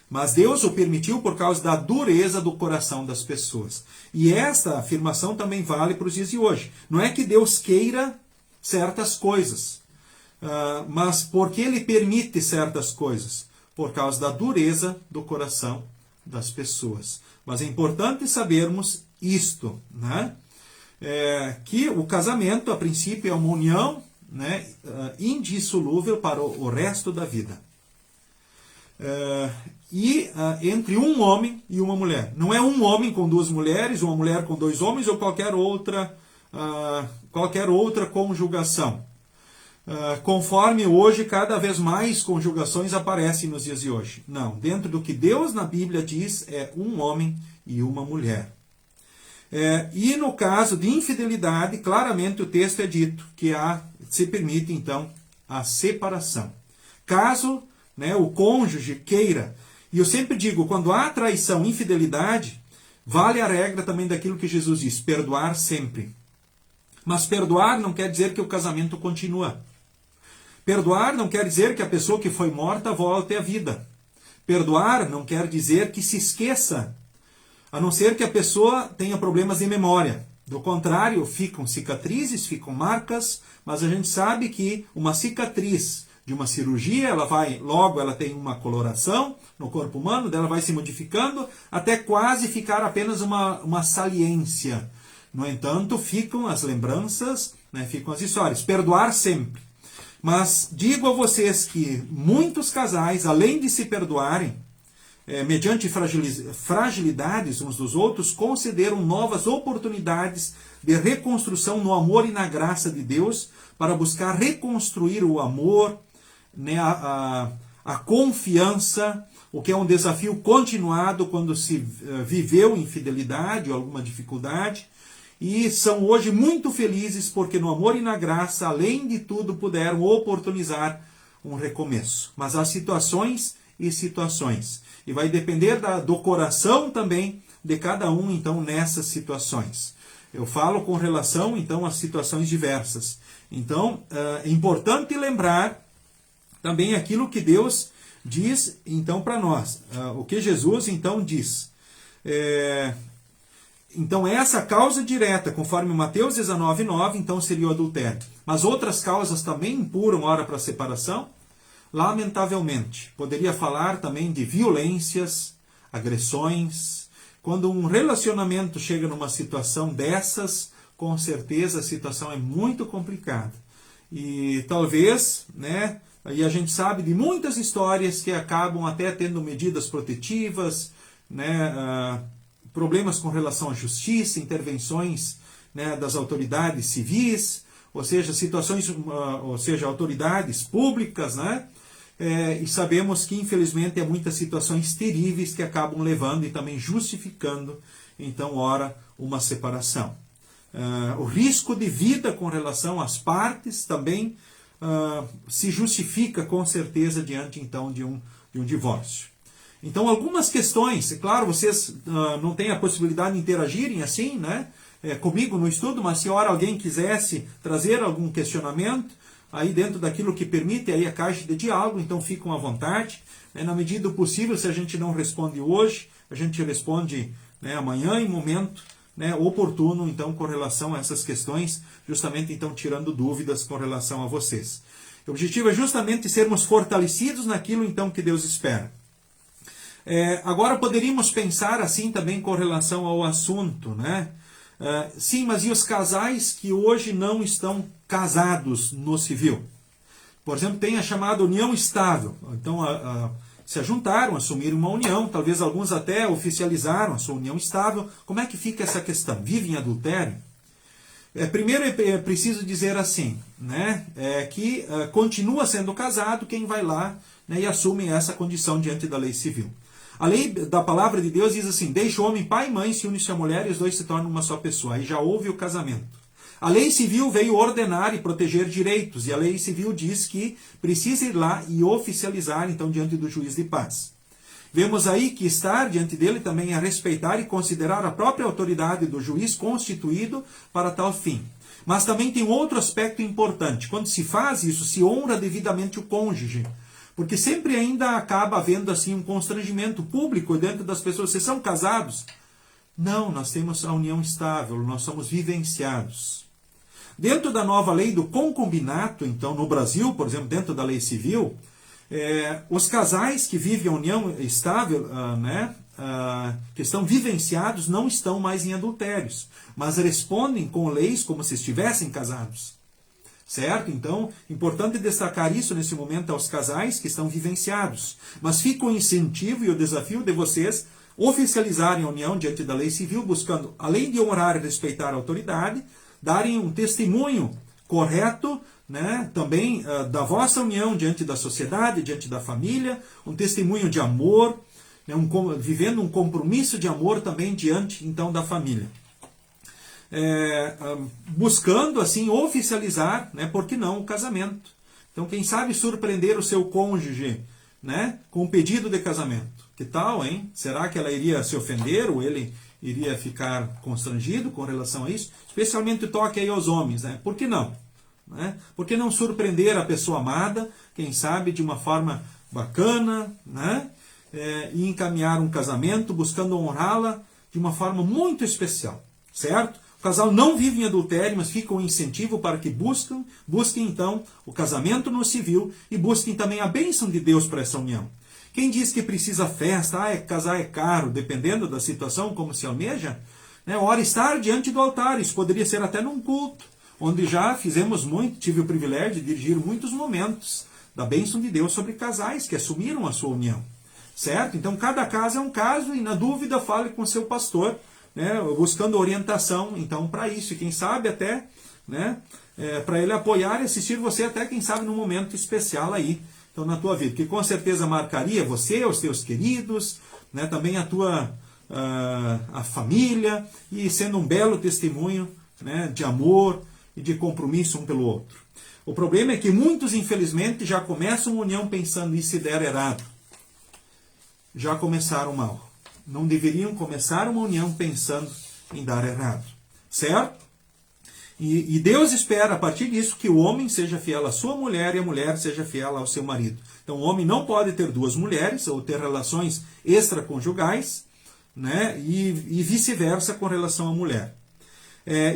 A: Mas Deus o permitiu por causa da dureza do coração das pessoas. E esta afirmação também vale para os dias de hoje. Não é que Deus queira certas coisas, mas porque Ele permite certas coisas? Por causa da dureza do coração das pessoas. Mas é importante sabermos isto, né? Que o casamento, a princípio, é uma união, né, indissolúvel para o resto da vida. Entre um homem e uma mulher. Não é um homem com duas mulheres, uma mulher com dois homens ou qualquer outra conjugação. Conforme hoje, cada vez mais conjugações aparecem nos dias de hoje. Não, dentro do que Deus na Bíblia diz, é um homem e uma mulher. E no caso de infidelidade, claramente o texto é dito que se permite então a separação. Caso, né, o cônjuge queira E eu sempre digo, quando há traição, infidelidade, vale a regra também daquilo que Jesus diz, perdoar sempre. Mas perdoar não quer dizer que o casamento continua. Perdoar não quer dizer que a pessoa que foi morta volte à vida. Perdoar não quer dizer que se esqueça, a não ser que a pessoa tenha problemas de memória. Do contrário, ficam cicatrizes, ficam marcas, mas a gente sabe que uma cicatriz de uma cirurgia, ela tem uma coloração no corpo humano, dela vai se modificando até quase ficar apenas uma saliência. No entanto, ficam as lembranças, né, ficam as histórias. Perdoar sempre. Mas digo a vocês que muitos casais, além de se perdoarem, mediante fragilidades uns dos outros, concederam novas oportunidades de reconstrução no amor e na graça de Deus, para buscar reconstruir o amor, né, a confiança, o que é um desafio continuado quando se viveu infidelidade ou alguma dificuldade, e são hoje muito felizes porque no amor e na graça, além de tudo, puderam oportunizar um recomeço. Mas há situações e situações, e vai depender do coração também de cada um, então, nessas situações. Eu falo com relação, então, às situações diversas. Então, é importante lembrar também aquilo que Deus diz, então, para nós. O que Jesus, então, diz. Então, essa causa direta, conforme Mateus 19:9, então, seria o adultério. Mas outras causas também impuram hora para separação, lamentavelmente. Poderia falar também de violências, agressões. Quando um relacionamento chega numa situação dessas, com certeza a situação é muito complicada. E talvez, né, aí a gente sabe de muitas histórias que acabam até tendo medidas protetivas, né, problemas com relação à justiça, intervenções, né, das autoridades civis, ou seja, autoridades públicas, né? E sabemos que, infelizmente, há muitas situações terríveis que acabam levando e também justificando, então, ora, uma separação. O risco de vida com relação às partes também se justifica, com certeza, diante, então, de um divórcio. Então, algumas questões, é claro, vocês não têm a possibilidade de interagirem assim, né, comigo no estudo, mas se ora alguém quisesse trazer algum questionamento, aí dentro daquilo que permite aí a caixa de diálogo, então ficam à vontade. Na medida do possível, se a gente não responde hoje, a gente responde, né, amanhã em momento, né, oportuno, então, com relação a essas questões, justamente então tirando dúvidas com relação a vocês. O objetivo é justamente sermos fortalecidos naquilo então que Deus espera. Agora poderíamos pensar assim também com relação ao assunto, né? Sim, mas e os casais que hoje não estão casados no civil? Por exemplo, tem a chamada união estável. Então, se ajuntaram, assumiram uma união, talvez alguns até oficializaram a sua união estável. Como é que fica essa questão? Vivem em adultério? Primeiro é preciso dizer assim, né, que continua sendo casado quem vai lá, né, e assume essa condição diante da lei civil. A lei da palavra de Deus diz assim: deixa o homem pai e mãe, se une-se a mulher e os dois se tornam uma só pessoa. Aí já houve o casamento. A lei civil veio ordenar e proteger direitos, e a lei civil diz que precisa ir lá e oficializar, então, diante do juiz de paz. Vemos aí que estar diante dele também é respeitar e considerar a própria autoridade do juiz constituído para tal fim. Mas também tem outro aspecto importante. Quando se faz isso, se honra devidamente o cônjuge. Porque sempre ainda acaba havendo assim um constrangimento público dentro das pessoas. Vocês são casados? Não, nós temos a união estável, nós somos vivenciados. Dentro da nova lei do concubinato, então, no Brasil, por exemplo, dentro da lei civil, os casais que vivem a união estável, que estão vivenciados, não estão mais em adultérios, mas respondem com leis como se estivessem casados. Certo? Então, importante destacar isso nesse momento aos casais que estão vivenciados. Mas fica o incentivo e o desafio de vocês oficializarem a união diante da lei civil, buscando, além de honrar e respeitar a autoridade, darem um testemunho correto, né, também da vossa união diante da sociedade, diante da família, um testemunho de amor, né, vivendo um compromisso de amor também diante, então, da família. Buscando, assim, oficializar, né, por que não, o casamento. Então, quem sabe surpreender o seu cônjuge, né, com um pedido de casamento. Que tal, hein? Será que ela iria se ofender ou ele iria ficar constrangido com relação a isso? Especialmente toque aí aos homens, né? Por que não? Né? Por que não surpreender a pessoa amada, quem sabe de uma forma bacana, né? E encaminhar um casamento buscando honrá-la de uma forma muito especial, certo? O casal não vive em adultério, mas fica um incentivo para que busquem então o casamento no civil e busquem também a bênção de Deus para essa união. Quem diz que precisa festa, casar é caro, dependendo da situação, como se almeja, né? Ora estar diante do altar, isso poderia ser até num culto, onde já fizemos muito, tive o privilégio de dirigir muitos momentos da bênção de Deus sobre casais que assumiram a sua união, certo? Então cada caso é um caso e na dúvida fale com seu pastor, né? Buscando orientação então para isso, e quem sabe até, né? Para ele apoiar e assistir você até, quem sabe, num momento especial aí, então, na tua vida, que com certeza marcaria você, os teus queridos, né? Também a tua a família, e sendo um belo testemunho, né? De amor e de compromisso um pelo outro. O problema é que muitos, infelizmente, já começam uma união pensando, e se der errado? Já começaram mal. Não deveriam começar uma união pensando em dar errado. Certo? E Deus espera, a partir disso, que o homem seja fiel à sua mulher e a mulher seja fiel ao seu marido. Então, o homem não pode ter duas mulheres ou ter relações extraconjugais, né? E vice-versa com relação à mulher.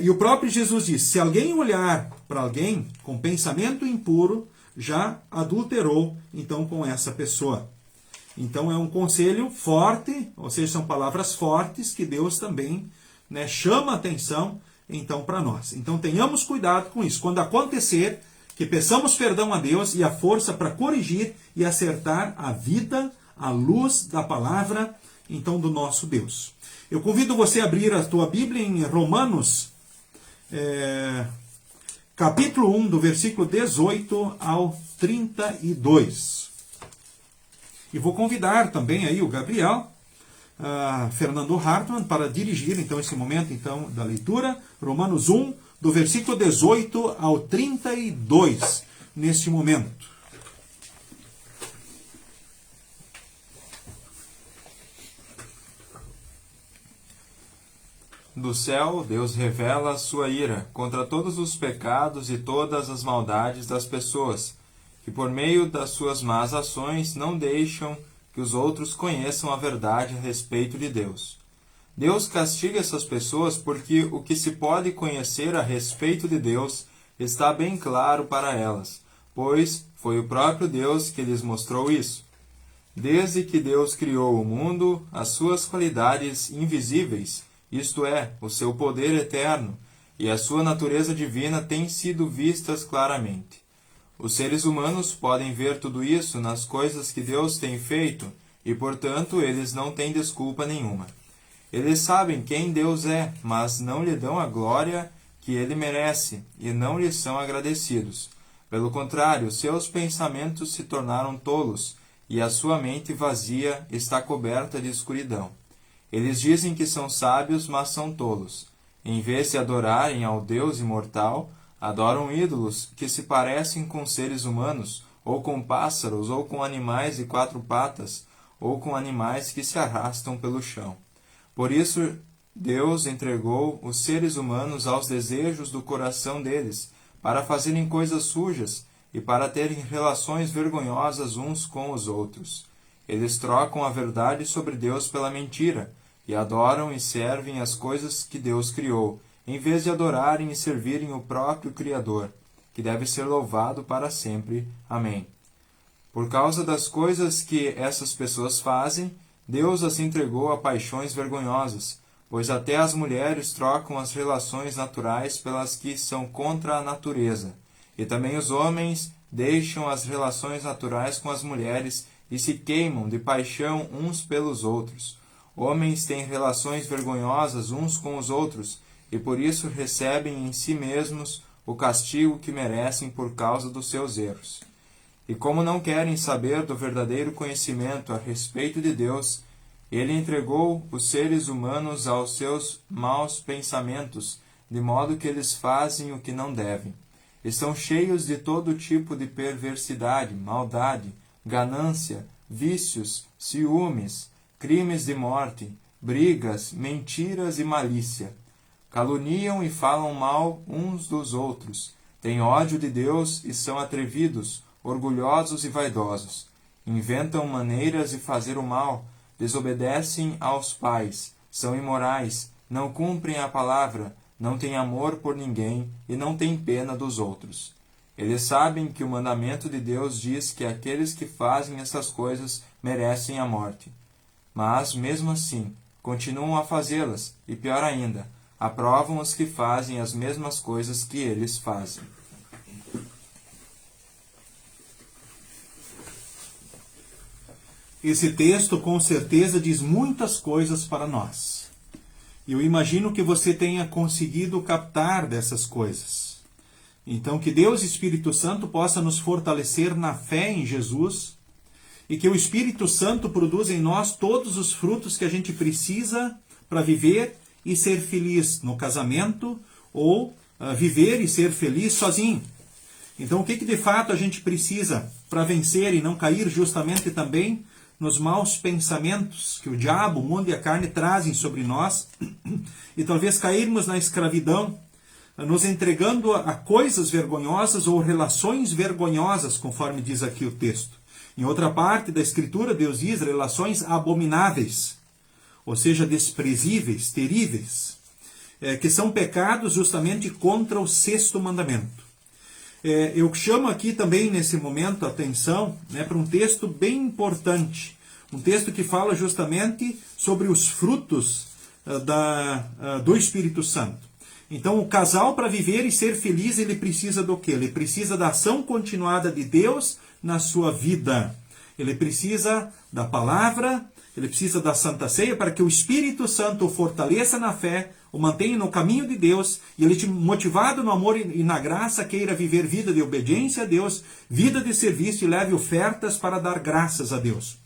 A: E o próprio Jesus diz, se alguém olhar para alguém com pensamento impuro, já adulterou então com essa pessoa. Então é um conselho forte, ou seja, são palavras fortes que Deus também, né, chama a atenção então para nós. Então tenhamos cuidado com isso. Quando acontecer, que peçamos perdão a Deus e a força para corrigir e acertar a vida à luz da palavra então do nosso Deus. Eu convido você a abrir a tua Bíblia em Romanos, capítulo 1, do versículo 18 ao 32. E vou convidar também aí o Gabriel, Fernando Hartmann, para dirigir então esse momento então da leitura, Romanos 1, do versículo 18 ao 32, neste momento.
C: Do céu, Deus revela a sua ira contra todos os pecados e todas as maldades das pessoas, que por meio das suas más ações não deixam que os outros conheçam a verdade a respeito de Deus. Deus castiga essas pessoas porque o que se pode conhecer a respeito de Deus está bem claro para elas, pois foi o próprio Deus que lhes mostrou isso. Desde que Deus criou o mundo, as suas qualidades invisíveis, isto é, o seu poder eterno, e a sua natureza divina têm sido vistas claramente. Os seres humanos podem ver tudo isso nas coisas que Deus tem feito, e, portanto, eles não têm desculpa nenhuma. Eles sabem quem Deus é, mas não lhe dão a glória que ele merece, e não lhe são agradecidos. Pelo contrário, seus pensamentos se tornaram tolos, e a sua mente vazia está coberta de escuridão. Eles dizem que são sábios, mas são tolos. Em vez de adorarem ao Deus imortal, adoram ídolos que se parecem com seres humanos, ou com pássaros, ou com animais de quatro patas, ou com animais que se arrastam pelo chão. Por isso, Deus entregou os seres humanos aos desejos do coração deles, para fazerem coisas sujas e para terem relações vergonhosas uns com os outros. Eles trocam a verdade sobre Deus pela mentira, e adoram e servem as coisas que Deus criou, em vez de adorarem e servirem o próprio Criador, que deve ser louvado para sempre. Amém. Por causa das coisas que essas pessoas fazem, Deus as entregou a paixões vergonhosas, pois até as mulheres trocam as relações naturais pelas que são contra a natureza, e também os homens deixam as relações naturais com as mulheres e se queimam de paixão uns pelos outros. Homens têm relações vergonhosas uns com os outros, e por isso recebem em si mesmos o castigo que merecem por causa dos seus erros. E como não querem saber do verdadeiro conhecimento a respeito de Deus, ele entregou os seres humanos aos seus maus pensamentos, de modo que eles fazem o que não devem. Estão cheios de todo tipo de perversidade, maldade, ganância, vícios, ciúmes, crimes de morte, brigas, mentiras e malícia. Caluniam e falam mal uns dos outros, têm ódio de Deus e são atrevidos, orgulhosos e vaidosos. Inventam maneiras de fazer o mal, desobedecem aos pais, são imorais, não cumprem a palavra, não têm amor por ninguém e não têm pena dos outros. Eles sabem que o mandamento de Deus diz que aqueles que fazem essas coisas merecem a morte. Mas, mesmo assim, continuam a fazê-las, e pior ainda, aprovam os que fazem as mesmas coisas que eles fazem.
A: Esse texto com certeza diz muitas coisas para nós. Eu imagino que você tenha conseguido captar dessas coisas. Então, que Deus Espírito Santo possa nos fortalecer na fé em Jesus e que o Espírito Santo produza em nós todos os frutos que a gente precisa para viver e ser feliz no casamento ou viver e ser feliz sozinho. Então, o que de fato a gente precisa para vencer e não cair justamente também nos maus pensamentos que o diabo, o mundo e a carne trazem sobre nós e talvez cairmos na escravidão, nos entregando a coisas vergonhosas ou relações vergonhosas, conforme diz aqui o texto. Em outra parte da Escritura, Deus diz relações abomináveis, ou seja, desprezíveis, terríveis, que são pecados justamente contra o sexto mandamento. Eu chamo aqui também, nesse momento, a atenção para um texto bem importante, um texto que fala justamente sobre os frutos do Espírito Santo. Então, o casal, para viver e ser feliz, ele precisa do quê? Ele precisa da ação continuada de Deus na sua vida. Ele precisa da palavra, ele precisa da Santa Ceia para que o Espírito Santo o fortaleça na fé, o mantenha no caminho de Deus, e ele, motivado no amor e na graça, queira viver vida de obediência a Deus, vida de serviço e leve ofertas para dar graças a Deus.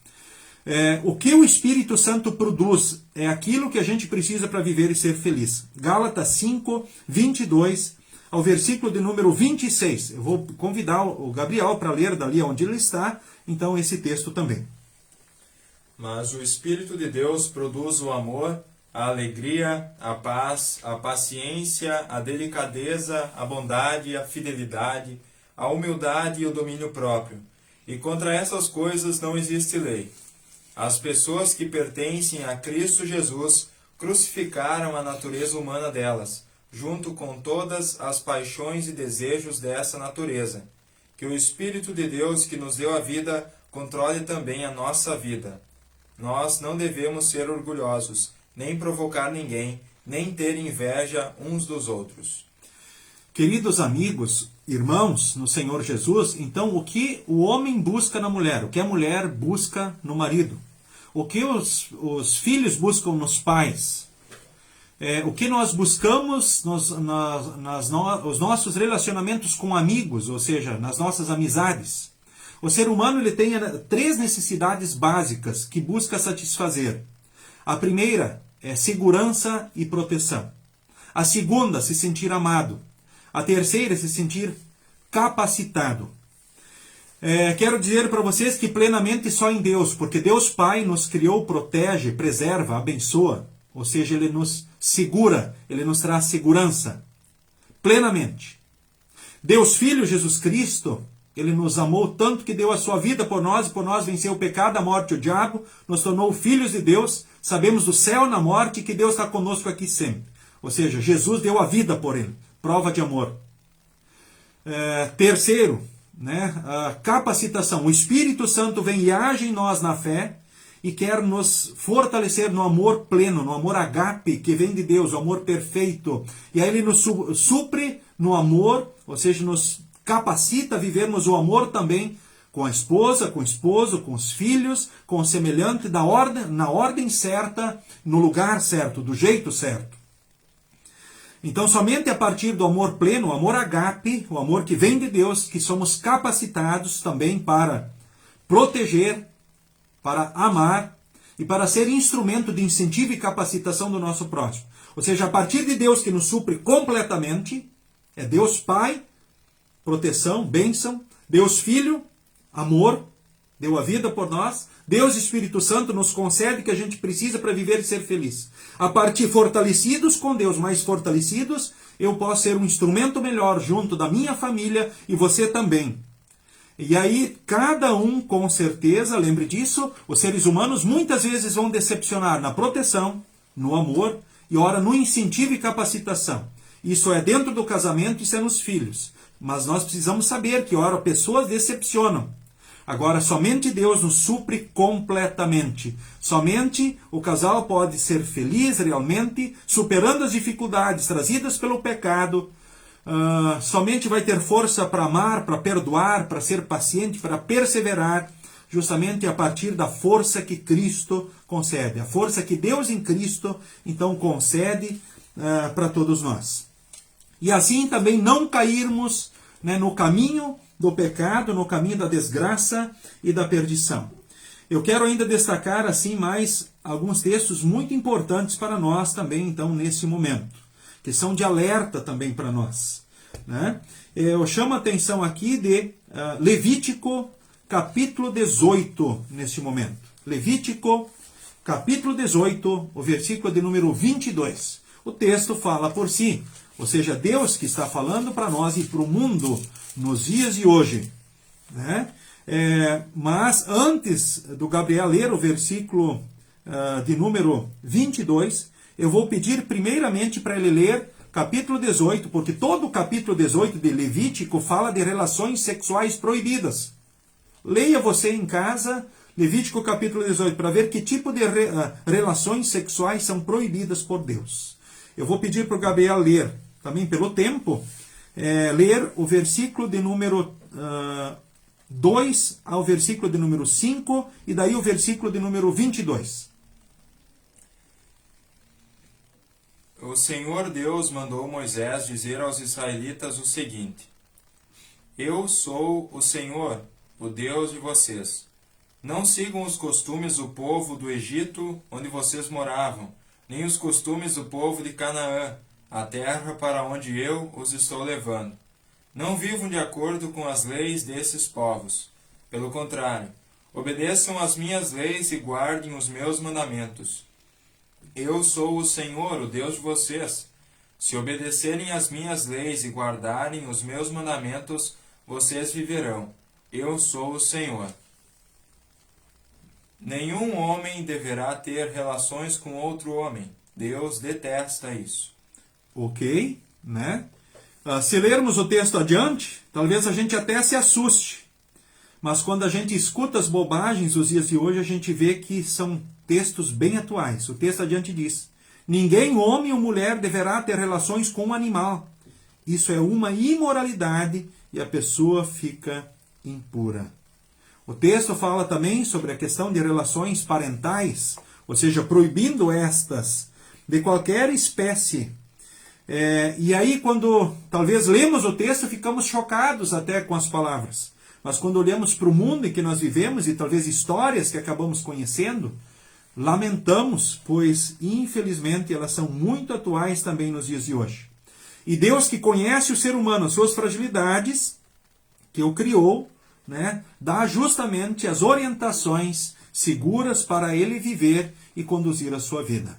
A: O que o Espírito Santo produz é aquilo que a gente precisa para viver e ser feliz. Gálatas 5, 22 ao versículo de número 26. Eu vou convidar o Gabriel para ler dali onde ele está, então, esse texto também.
C: Mas o Espírito de Deus produz o amor, a alegria, a paz, a paciência, a delicadeza, a bondade, a fidelidade, a humildade e o domínio próprio. E contra essas coisas não existe lei. As pessoas que pertencem a Cristo Jesus crucificaram a natureza humana delas, junto com todas as paixões e desejos dessa natureza. Que o Espírito de Deus que nos deu a vida controle também a nossa vida. Nós não devemos ser orgulhosos, nem provocar ninguém, nem ter inveja uns dos outros.
A: Queridos amigos, irmãos no Senhor Jesus, então o que o homem busca na mulher? O que a mulher busca no marido? O que os filhos buscam nos pais? O que nós buscamos nos nossos relacionamentos com amigos, ou seja, nas nossas amizades? O ser humano ele tem 3 necessidades básicas que busca satisfazer. A primeira é segurança e proteção. A segunda, se sentir amado. A terceira, se sentir capacitado. Quero dizer para vocês que plenamente só em Deus, porque Deus Pai nos criou, protege, preserva, abençoa. Ou seja, Ele nos segura, Ele nos traz segurança. Plenamente. Deus Filho, Jesus Cristo, Ele nos amou tanto que deu a sua vida por nós, e por nós venceu o pecado, a morte e o diabo, nos tornou filhos de Deus, sabemos do céu na morte que Deus está conosco aqui sempre. Ou seja, Jesus deu a vida por Ele. Prova de amor. Terceiro, a capacitação. O Espírito Santo vem e age em nós na fé e quer nos fortalecer no amor pleno, no amor agape que vem de Deus, o amor perfeito. E aí Ele nos supre no amor, ou seja, nos capacita a vivermos o amor também com a esposa, com o esposo, com os filhos, com o semelhante, na ordem certa, no lugar certo, do jeito certo. Então, somente a partir do amor pleno, o amor agape, o amor que vem de Deus, que somos capacitados também para proteger, para amar e para ser instrumento de incentivo e capacitação do nosso próximo. Ou seja, a partir de Deus que nos supre completamente, é Deus Pai, proteção, bênção, Deus Filho, amor, deu a vida por nós, Deus Espírito Santo nos concede o que a gente precisa para viver e ser feliz. A partir fortalecidos com Deus, mais fortalecidos, eu posso ser um instrumento melhor junto da minha família e você também. E aí, cada um, com certeza, lembre disso, os seres humanos muitas vezes vão decepcionar na proteção, no amor e, ora, no incentivo e capacitação. Isso é dentro do casamento, isso é nos filhos. Mas nós precisamos saber que, ora, pessoas decepcionam. Agora, somente Deus nos supre completamente. Somente o casal pode ser feliz realmente, superando as dificuldades trazidas pelo pecado. Somente vai ter força para amar, para perdoar, para ser paciente, para perseverar, justamente a partir da força que Cristo concede. A força que Deus em Cristo, então, concede para todos nós. E assim também não cairmos, né, no caminho do pecado, no caminho da desgraça e da perdição. Eu quero ainda destacar assim mais alguns textos muito importantes para nós também, então, nesse momento, que são de alerta também para nós, né? Eu chamo a atenção aqui de Levítico, capítulo 18, neste momento. Levítico, capítulo 18, o versículo de número 22. O texto fala por si, ou seja, Deus que está falando para nós e para o mundo nos dias de hoje, né? Mas antes do Gabriel ler o versículo de número 22, eu vou pedir primeiramente para ele ler capítulo 18, porque todo o capítulo 18 de Levítico fala de relações sexuais proibidas. Leia você em casa Levítico capítulo 18 para ver que tipo de relações sexuais são proibidas por Deus. Eu vou pedir para o Gabriel ler, também pelo tempo, ler o versículo de número 2 ao versículo de número 5 e daí o versículo de número 22.
C: O Senhor Deus mandou Moisés dizer aos israelitas o seguinte: Eu sou o Senhor, o Deus de vocês. Não sigam os costumes do povo do Egito, onde vocês moravam, nem os costumes do povo de Canaã, a terra para onde eu os estou levando. Não vivam de acordo com as leis desses povos. Pelo contrário, obedeçam às minhas leis e guardem os meus mandamentos. Eu sou o Senhor, o Deus de vocês. Se obedecerem às minhas leis e guardarem os meus mandamentos, vocês viverão. Eu sou o Senhor. Nenhum homem deverá ter relações com outro homem. Deus detesta isso.
A: Ok, né? Se lermos o texto adiante, talvez a gente até se assuste. Mas quando a gente escuta as bobagens dos dias de hoje, a gente vê que são textos bem atuais. O texto adiante diz: ninguém, homem ou mulher, deverá ter relações com um animal. Isso é uma imoralidade e a pessoa fica impura. O texto fala também sobre a questão de relações parentais, ou seja, proibindo estas de qualquer espécie. E aí, quando talvez lemos o texto, ficamos chocados até com as palavras. Mas quando olhamos para o mundo em que nós vivemos e talvez histórias que acabamos conhecendo, lamentamos, pois infelizmente elas são muito atuais também nos dias de hoje. E Deus, que conhece o ser humano, as suas fragilidades, que o criou, né, dá justamente as orientações seguras para ele viver e conduzir a sua vida.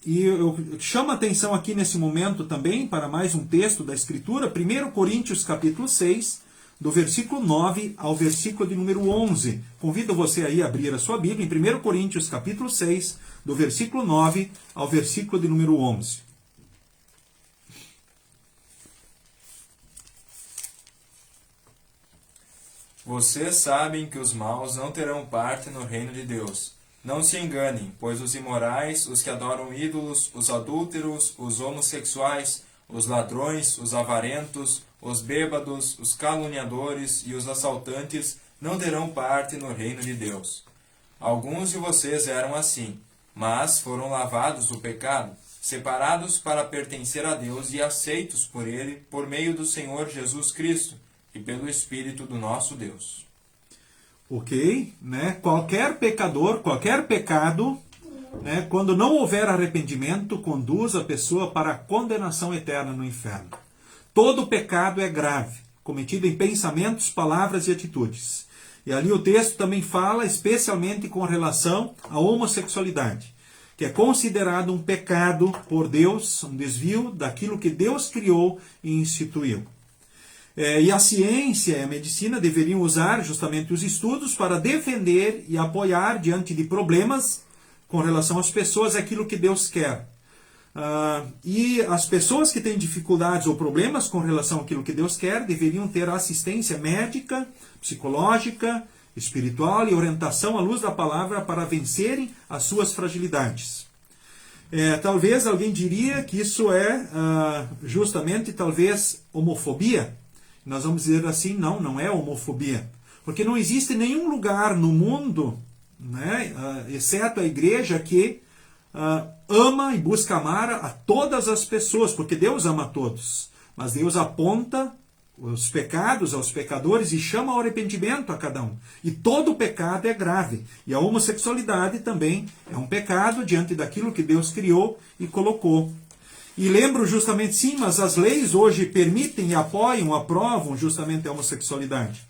A: E eu chamo a atenção aqui nesse momento também para mais um texto da Escritura, 1 Coríntios capítulo 6, do versículo 9 ao versículo de número 11. Convido você aí a abrir a sua Bíblia em 1 Coríntios capítulo 6, do versículo 9 ao versículo de número 11.
C: Vocês sabem que os maus não terão parte no reino de Deus. Não se enganem, pois os imorais, os que adoram ídolos, os adúlteros, os homossexuais, os ladrões, os avarentos, os bêbados, os caluniadores e os assaltantes não terão parte no reino de Deus. Alguns de vocês eram assim, mas foram lavados do pecado, separados para pertencer a Deus e aceitos por Ele por meio do Senhor Jesus Cristo e pelo Espírito do nosso Deus.
A: Ok, né? Qualquer pecador, qualquer pecado, né, quando não houver arrependimento, conduz a pessoa para a condenação eterna no inferno. Todo pecado é grave, cometido em pensamentos, palavras e atitudes. E ali o texto também fala especialmente com relação à homossexualidade, que é considerado um pecado por Deus, um desvio daquilo que Deus criou e instituiu. E a ciência e a medicina deveriam usar justamente os estudos para defender e apoiar diante de problemas com relação às pessoas aquilo que Deus quer. E as pessoas que têm dificuldades ou problemas com relação àquilo que Deus quer deveriam ter assistência médica, psicológica, espiritual e orientação à luz da palavra para vencerem as suas fragilidades. Talvez alguém diria que isso é justamente talvez homofobia. Nós vamos dizer assim, não é homofobia. Porque não existe nenhum lugar no mundo, né, exceto a igreja, que ama e busca amar a todas as pessoas, porque Deus ama a todos. Mas Deus aponta os pecados aos pecadores e chama ao arrependimento a cada um. E todo pecado é grave. E a homossexualidade também é um pecado diante daquilo que Deus criou e colocou. E lembro justamente, sim, mas as leis hoje permitem e apoiam, aprovam justamente a homossexualidade.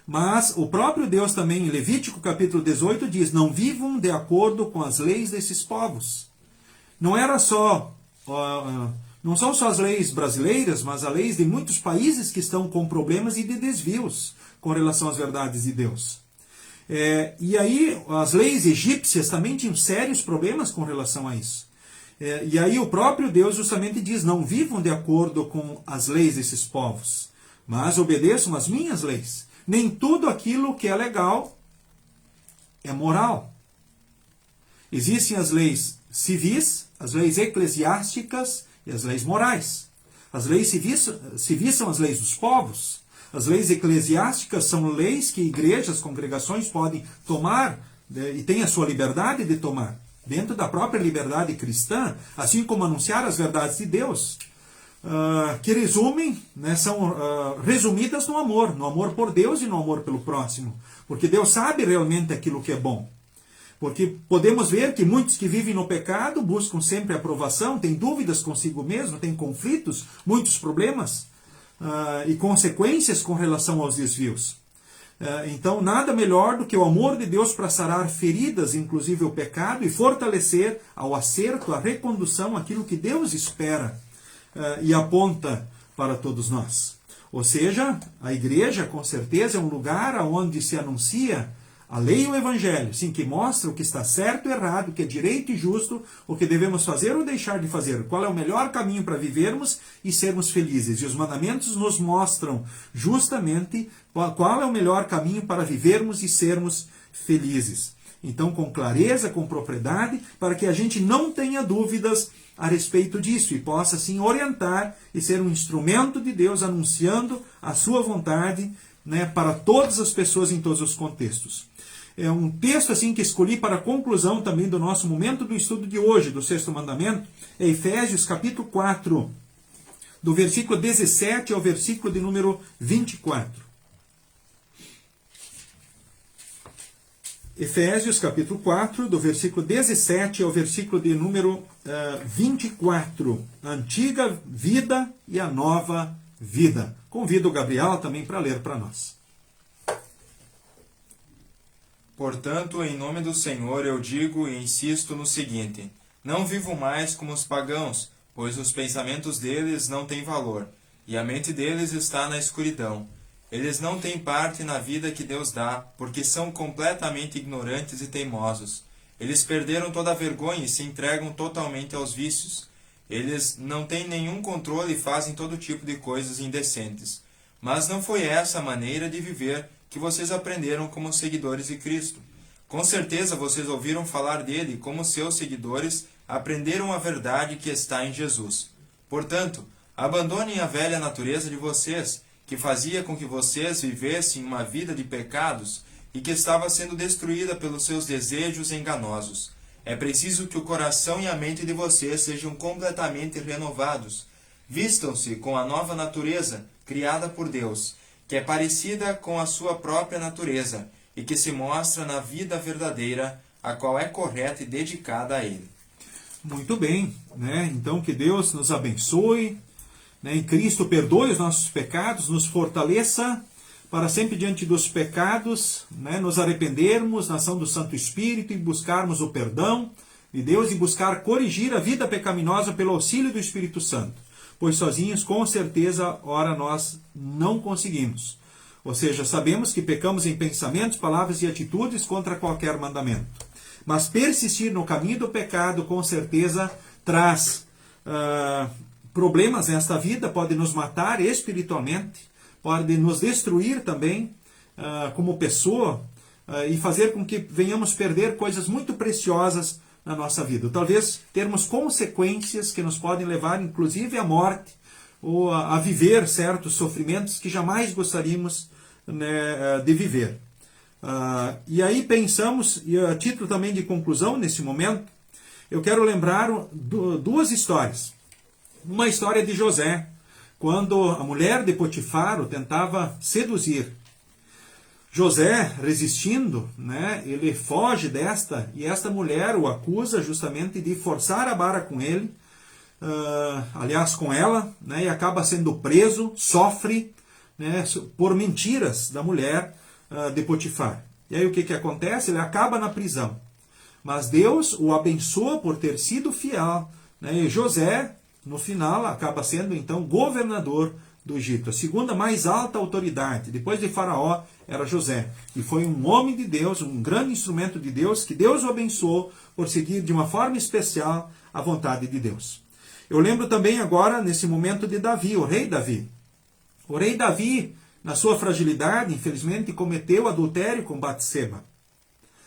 A: Mas o próprio Deus também, em Levítico capítulo 18, diz: não vivam de acordo com as leis desses povos. Não era só, não são só as leis brasileiras, mas as leis de muitos países que estão com problemas e de desvios com relação às verdades de Deus. E aí as leis egípcias também tinham sérios problemas com relação a isso. E aí o próprio Deus justamente diz: não vivam de acordo com as leis desses povos, mas obedeçam as minhas leis. Nem tudo aquilo que é legal é moral. Existem as leis civis, as leis eclesiásticas e as leis morais. As leis civis são as leis dos povos. As leis eclesiásticas são leis que igrejas, congregações podem tomar e têm a sua liberdade de tomar, dentro da própria liberdade cristã, assim como anunciar as verdades de Deus, que resumem, né, são resumidas no amor por Deus e no amor pelo próximo, porque Deus sabe realmente aquilo que é bom. Porque podemos ver que muitos que vivem no pecado buscam sempre aprovação, têm dúvidas consigo mesmo, têm conflitos, muitos problemas e consequências com relação aos desvios. Então, nada melhor do que o amor de Deus para sarar feridas, inclusive o pecado, e fortalecer ao acerto, a recondução, aquilo que Deus espera e aponta para todos nós. Ou seja, a igreja, com certeza, é um lugar onde se anuncia a lei e o evangelho, sim, que mostra o que está certo e errado, o que é direito e justo, o que devemos fazer ou deixar de fazer, qual é o melhor caminho para vivermos e sermos felizes. E os mandamentos nos mostram justamente qual é o melhor caminho para vivermos e sermos felizes. Então, com clareza, com propriedade, para que a gente não tenha dúvidas a respeito disso e possa, assim, orientar e ser um instrumento de Deus anunciando a sua vontade, né, para todas as pessoas em todos os contextos. É um texto assim que escolhi para a conclusão também do nosso momento do estudo de hoje, do sexto mandamento, é Efésios capítulo 4, do versículo 17 ao versículo de número 24. Efésios capítulo 4, do versículo 17 ao versículo de número 24. A antiga vida e a nova vida. Convido o Gabriel também para ler para nós.
C: Portanto, em nome do Senhor, eu digo e insisto no seguinte: não vivo mais como os pagãos, pois os pensamentos deles não têm valor, e a mente deles está na escuridão. Eles não têm parte na vida que Deus dá, porque são completamente ignorantes e teimosos. Eles perderam toda a vergonha e se entregam totalmente aos vícios. Eles não têm nenhum controle e fazem todo tipo de coisas indecentes. Mas não foi essa a maneira de viver que vocês aprenderam como seguidores de Cristo. Com certeza vocês ouviram falar dele, como seus seguidores aprenderam a verdade que está em Jesus. Portanto, abandonem a velha natureza de vocês, que fazia com que vocês vivessem uma vida de pecados e que estava sendo destruída pelos seus desejos enganosos. É preciso que o coração e a mente de vocês sejam completamente renovados. Vistam-se com a nova natureza, criada por Deus, que é parecida com a sua própria natureza e que se mostra na vida verdadeira, a qual é correta e dedicada a Ele.
A: Muito bem, né? Então que Deus nos abençoe, né? Em Cristo perdoe os nossos pecados, nos fortaleça para sempre diante dos pecados, né, nos arrependermos na ação do Santo Espírito e buscarmos o perdão de Deus e buscar corrigir a vida pecaminosa pelo auxílio do Espírito Santo, pois sozinhos, com certeza, ora nós não conseguimos. Ou seja, sabemos que pecamos em pensamentos, palavras e atitudes contra qualquer mandamento. Mas persistir no caminho do pecado, com certeza, traz problemas nesta vida, pode nos matar espiritualmente, pode nos destruir também como pessoa e fazer com que venhamos perder coisas muito preciosas na nossa vida. Talvez termos consequências que nos podem levar, inclusive, à morte ou a viver certos sofrimentos que jamais gostaríamos, né, de viver. E aí pensamos, e a título também de conclusão nesse momento, eu quero lembrar duas histórias. Uma história de José, quando a mulher de Potifar o tentava seduzir. José, resistindo, né, ele foge desta, e esta mulher o acusa justamente de forçar a barra com ele, aliás, com ela, né, e acaba sendo preso, sofre, né, por mentiras da mulher de Potifar. E aí o que acontece? Ele acaba na prisão. Mas Deus o abençoa por ter sido fiel, né, e José, no final, acaba sendo então governador do Egito. A segunda mais alta autoridade, depois de Faraó, era José. E foi um homem de Deus, um grande instrumento de Deus, que Deus o abençoou por seguir de uma forma especial a vontade de Deus. Eu lembro também agora, nesse momento, de Davi, o rei Davi. O rei Davi, na sua fragilidade, infelizmente, cometeu adultério com Batseba,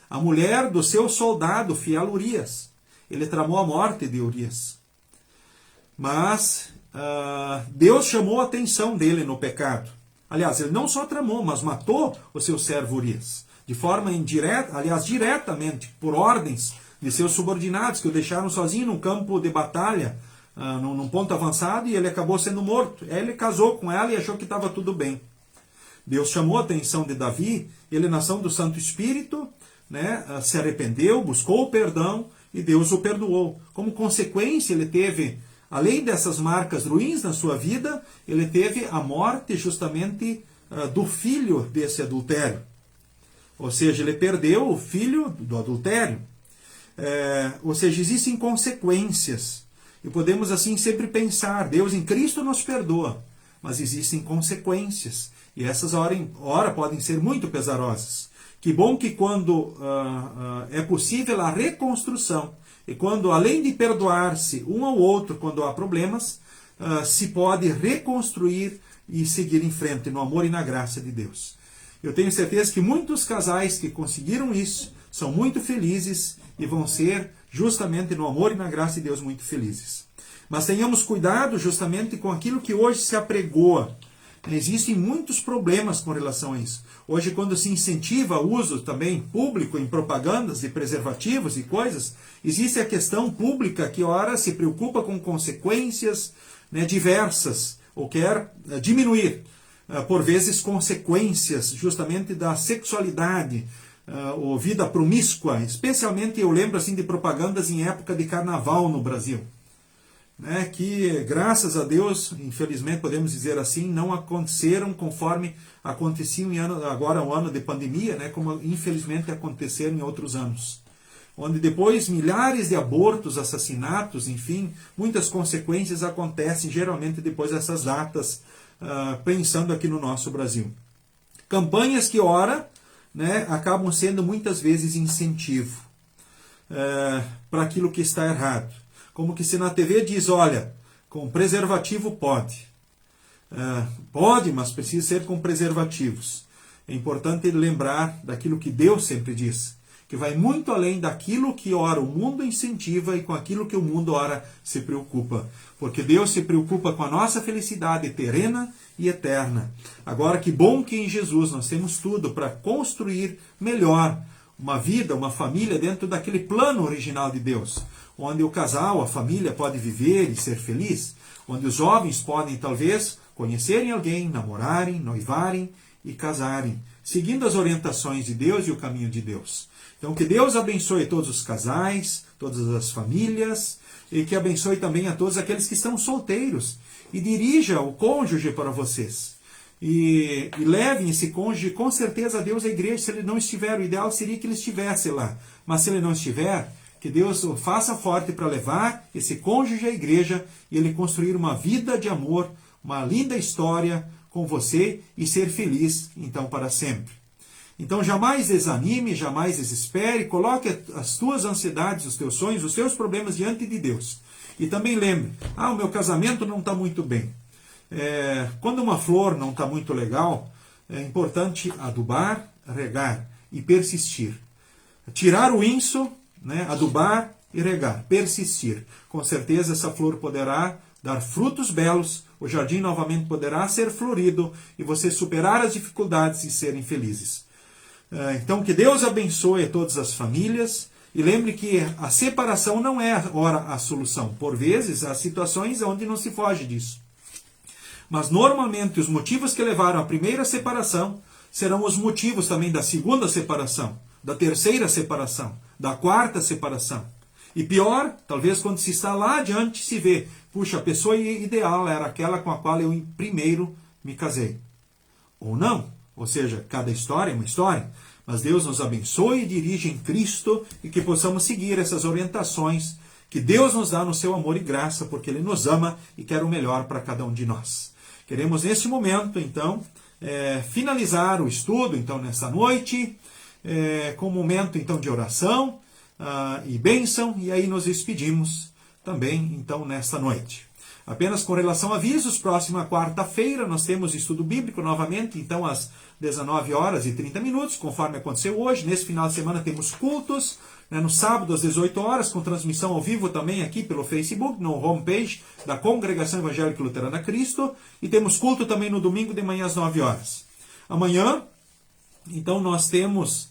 A: a mulher do seu soldado fiel Urias. Ele tramou a morte de Urias. Mas Deus chamou a atenção dele no pecado. Aliás, ele não só tramou, mas matou o seu servo Urias. De forma indireta, aliás, diretamente, por ordens de seus subordinados, que o deixaram sozinho num campo de batalha, num ponto avançado, e ele acabou sendo morto. Aí ele casou com ela e achou que estava tudo bem. Deus chamou a atenção de Davi, ele, na ação do Santo Espírito, né, se arrependeu, buscou o perdão, e Deus o perdoou. Como consequência, ele teve, além dessas marcas ruins na sua vida, ele teve a morte justamente do filho desse adultério. Ou seja, ele perdeu o filho do adultério. Ou seja, existem consequências. E podemos assim sempre pensar, Deus em Cristo nos perdoa, mas existem consequências. E essas ora podem ser muito pesarosas. Que bom que quando é possível a reconstrução, e quando, além de perdoar-se um ao outro quando há problemas, se pode reconstruir e seguir em frente no amor e na graça de Deus. Eu tenho certeza que muitos casais que conseguiram isso são muito felizes e vão ser, justamente no amor e na graça de Deus, muito felizes. Mas tenhamos cuidado justamente com aquilo que hoje se apregoa. Existem muitos problemas com relação a isso. Hoje, quando se incentiva o uso também público em propagandas de preservativos e coisas, existe a questão pública que, ora, se preocupa com consequências, né, diversas, ou quer diminuir, por vezes, consequências justamente da sexualidade, ou vida promíscua. Especialmente eu lembro assim, de propagandas em época de carnaval no Brasil, né, que, graças a Deus, infelizmente podemos dizer assim, não aconteceram conforme aconteciam agora o ano de pandemia, né, como infelizmente aconteceram em outros anos. Onde depois milhares de abortos, assassinatos, enfim, muitas consequências acontecem geralmente depois dessas datas, pensando aqui no nosso Brasil. Campanhas que, ora, né, acabam sendo muitas vezes incentivo para aquilo que está errado. Como que se na TV diz, olha, com preservativo pode. Pode, mas precisa ser com preservativos. É importante lembrar daquilo que Deus sempre diz, que vai muito além daquilo que, ora, o mundo incentiva e com aquilo que o mundo, ora, se preocupa. Porque Deus se preocupa com a nossa felicidade terrena e eterna. Agora, que bom que em Jesus nós temos tudo para construir melhor uma vida, uma família dentro daquele plano original de Deus, onde o casal, a família pode viver e ser feliz, onde os jovens podem talvez conhecerem alguém, namorarem, noivarem e casarem, seguindo as orientações de Deus e o caminho de Deus. Então que Deus abençoe todos os casais, todas as famílias, e que abençoe também a todos aqueles que estão solteiros, e dirija o cônjuge para vocês. e levem esse cônjuge com certeza a Deus, a igreja, se ele não estiver. O ideal seria que ele estivesse lá. Mas se ele não estiver, que Deus o faça forte para levar esse cônjuge à igreja e ele construir uma vida de amor, uma linda história com você e ser feliz, então, para sempre. Então, jamais desanime, jamais desespere, coloque as tuas ansiedades, os teus sonhos, os teus problemas diante de Deus. E também lembre, o meu casamento não está muito bem. Quando uma flor não está muito legal, é importante adubar, regar e persistir. Tirar o inso, né, adubar e regar, persistir. Com certeza essa flor poderá dar frutos belos, o jardim novamente poderá ser florido e você superar as dificuldades e serem felizes. Então, que Deus abençoe todas as famílias e lembre que a separação não é, ora, a solução. Por vezes, há situações onde não se foge disso. Mas, normalmente, os motivos que levaram à primeira separação serão os motivos também da segunda separação, da terceira separação, da quarta separação. E pior, talvez quando se está lá adiante se vê, puxa, a pessoa ideal era aquela com a qual eu primeiro me casei. Ou não. Ou seja, cada história é uma história. Mas Deus nos abençoe e dirige em Cristo e que possamos seguir essas orientações que Deus nos dá no seu amor e graça, porque Ele nos ama e quer o melhor para cada um de nós. Queremos neste momento, então, finalizar o estudo, então, nessa noite, com um momento, então, de oração e bênção, e aí nos despedimos também, então, nesta noite. Apenas com relação a avisos, próxima quarta-feira nós temos estudo bíblico novamente, então às 19h30, conforme aconteceu hoje. Nesse final de semana temos cultos, no sábado às 18 horas, com transmissão ao vivo também aqui pelo Facebook, no homepage da Congregação Evangélica Luterana Cristo, e temos culto também no domingo de manhã às 9 horas. Amanhã, então, nós temos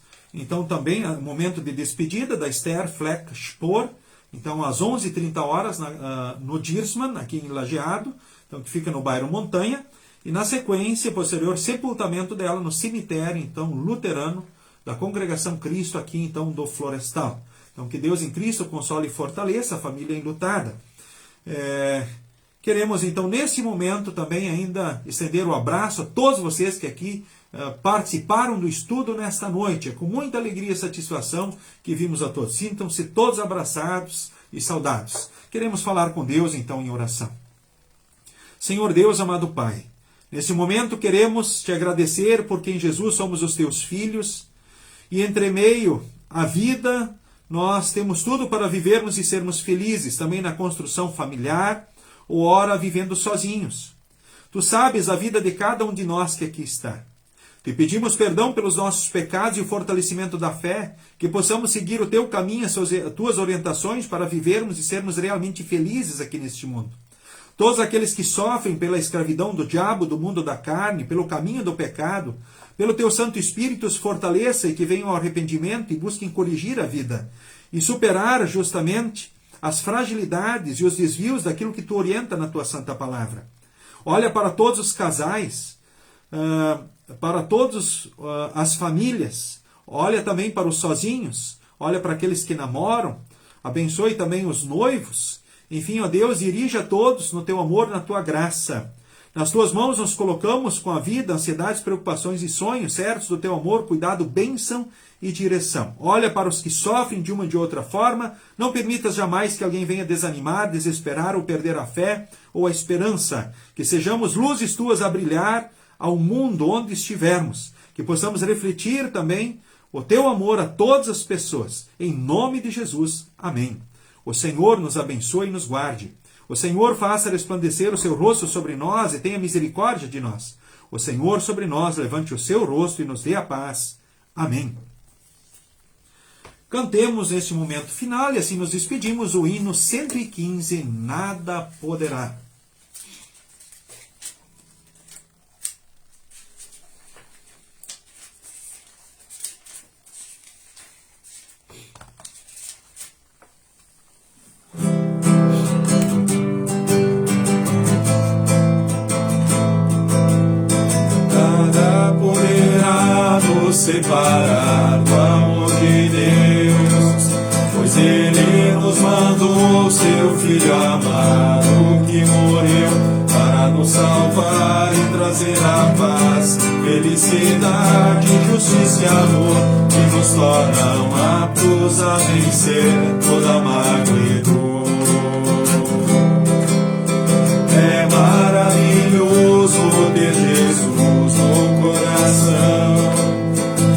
A: também o momento de despedida da Esther Fleck Spor, então, às 11h30 no Dirsman, aqui em Lajeado, então, que fica no bairro Montanha. E, na sequência, posterior sepultamento dela no cemitério, então, luterano, da Congregação Cristo, aqui, então, do Florestal. Então, que Deus em Cristo console e fortaleça a família enlutada. Queremos, então, nesse momento, também ainda estender o abraço a todos vocês que aqui participaram do estudo nesta noite. É com muita alegria e satisfação que vimos a todos. Sintam-se todos abraçados e saudados. Queremos falar com Deus, então, em oração. Senhor Deus, amado Pai, nesse momento queremos te agradecer porque em Jesus somos os teus filhos e entre meio à vida nós temos tudo para vivermos e sermos felizes, também na construção familiar ou ora vivendo sozinhos. Tu sabes a vida de cada um de nós que aqui está. Te pedimos perdão pelos nossos pecados e o fortalecimento da fé, que possamos seguir o teu caminho, as tuas orientações para vivermos e sermos realmente felizes aqui neste mundo. Todos aqueles que sofrem pela escravidão do diabo, do mundo da carne, pelo caminho do pecado, pelo teu Santo Espírito os fortaleça e que venham ao arrependimento e busquem corrigir a vida e superar justamente as fragilidades e os desvios daquilo que tu orienta na tua santa palavra. Olha para todos os casais, para todas as famílias, olha também para os sozinhos, olha para aqueles que namoram, abençoe também os noivos, enfim, ó Deus, dirige a todos no teu amor, na tua graça. Nas tuas mãos nos colocamos com a vida, ansiedades, preocupações e sonhos, certos do teu amor, cuidado, bênção e direção. Olha para os que sofrem de uma ou de outra forma, não permitas jamais que alguém venha desanimar, desesperar ou perder a fé ou a esperança. Que sejamos luzes tuas a brilhar ao mundo onde estivermos, que possamos refletir também o teu amor a todas as pessoas. Em nome de Jesus, amém. O Senhor nos abençoe e nos guarde. O Senhor faça resplandecer o seu rosto sobre nós e tenha misericórdia de nós. O Senhor sobre nós levante o seu rosto e nos dê a paz. Amém. Cantemos neste momento final e assim nos despedimos o hino 115, Nada Poderá.
B: Separar do amor de Deus, pois Ele nos mandou seu Filho amado que morreu para nos nos salvar e trazer a paz, felicidade, justiça e amor, que nos tornam aptos a vencer toda mágoa e dor. É maravilhoso ter Jesus no coração,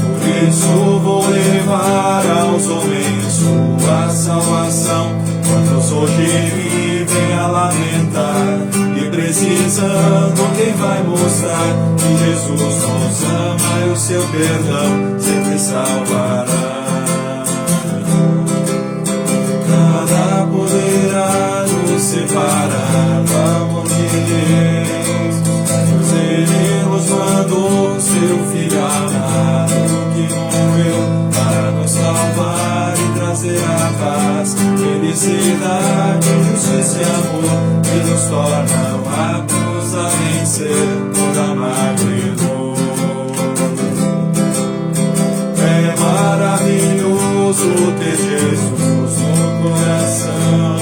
B: por isso vou levar aos homens sua salvação. Quantos hoje vivem a lamentar e precisando, quem vai mostrar que Jesus nos ama e o seu perdão sempre salvará. Nada poderá nos separar do amor de Deus, pois Ele nos mandou seu Filho amado que morreu para nos salvar e trazer a paz, felicidade, justiça e amor, que nos tornam aptos a vencer toda mágoa e dor. É maravilhoso ter Jesus no coração,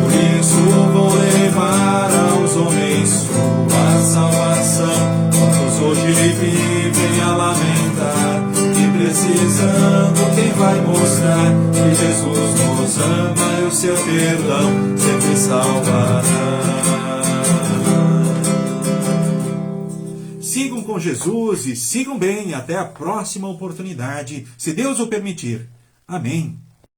B: por isso vou levar aos homens sua salvação. Quantos hoje vivem a lamentar e precisando, quem vai mostrar que Jesus nos ama e o seu perdão sempre salvará.
A: Sigam com Jesus e sigam bem. Até a próxima oportunidade, se Deus o permitir. Amém.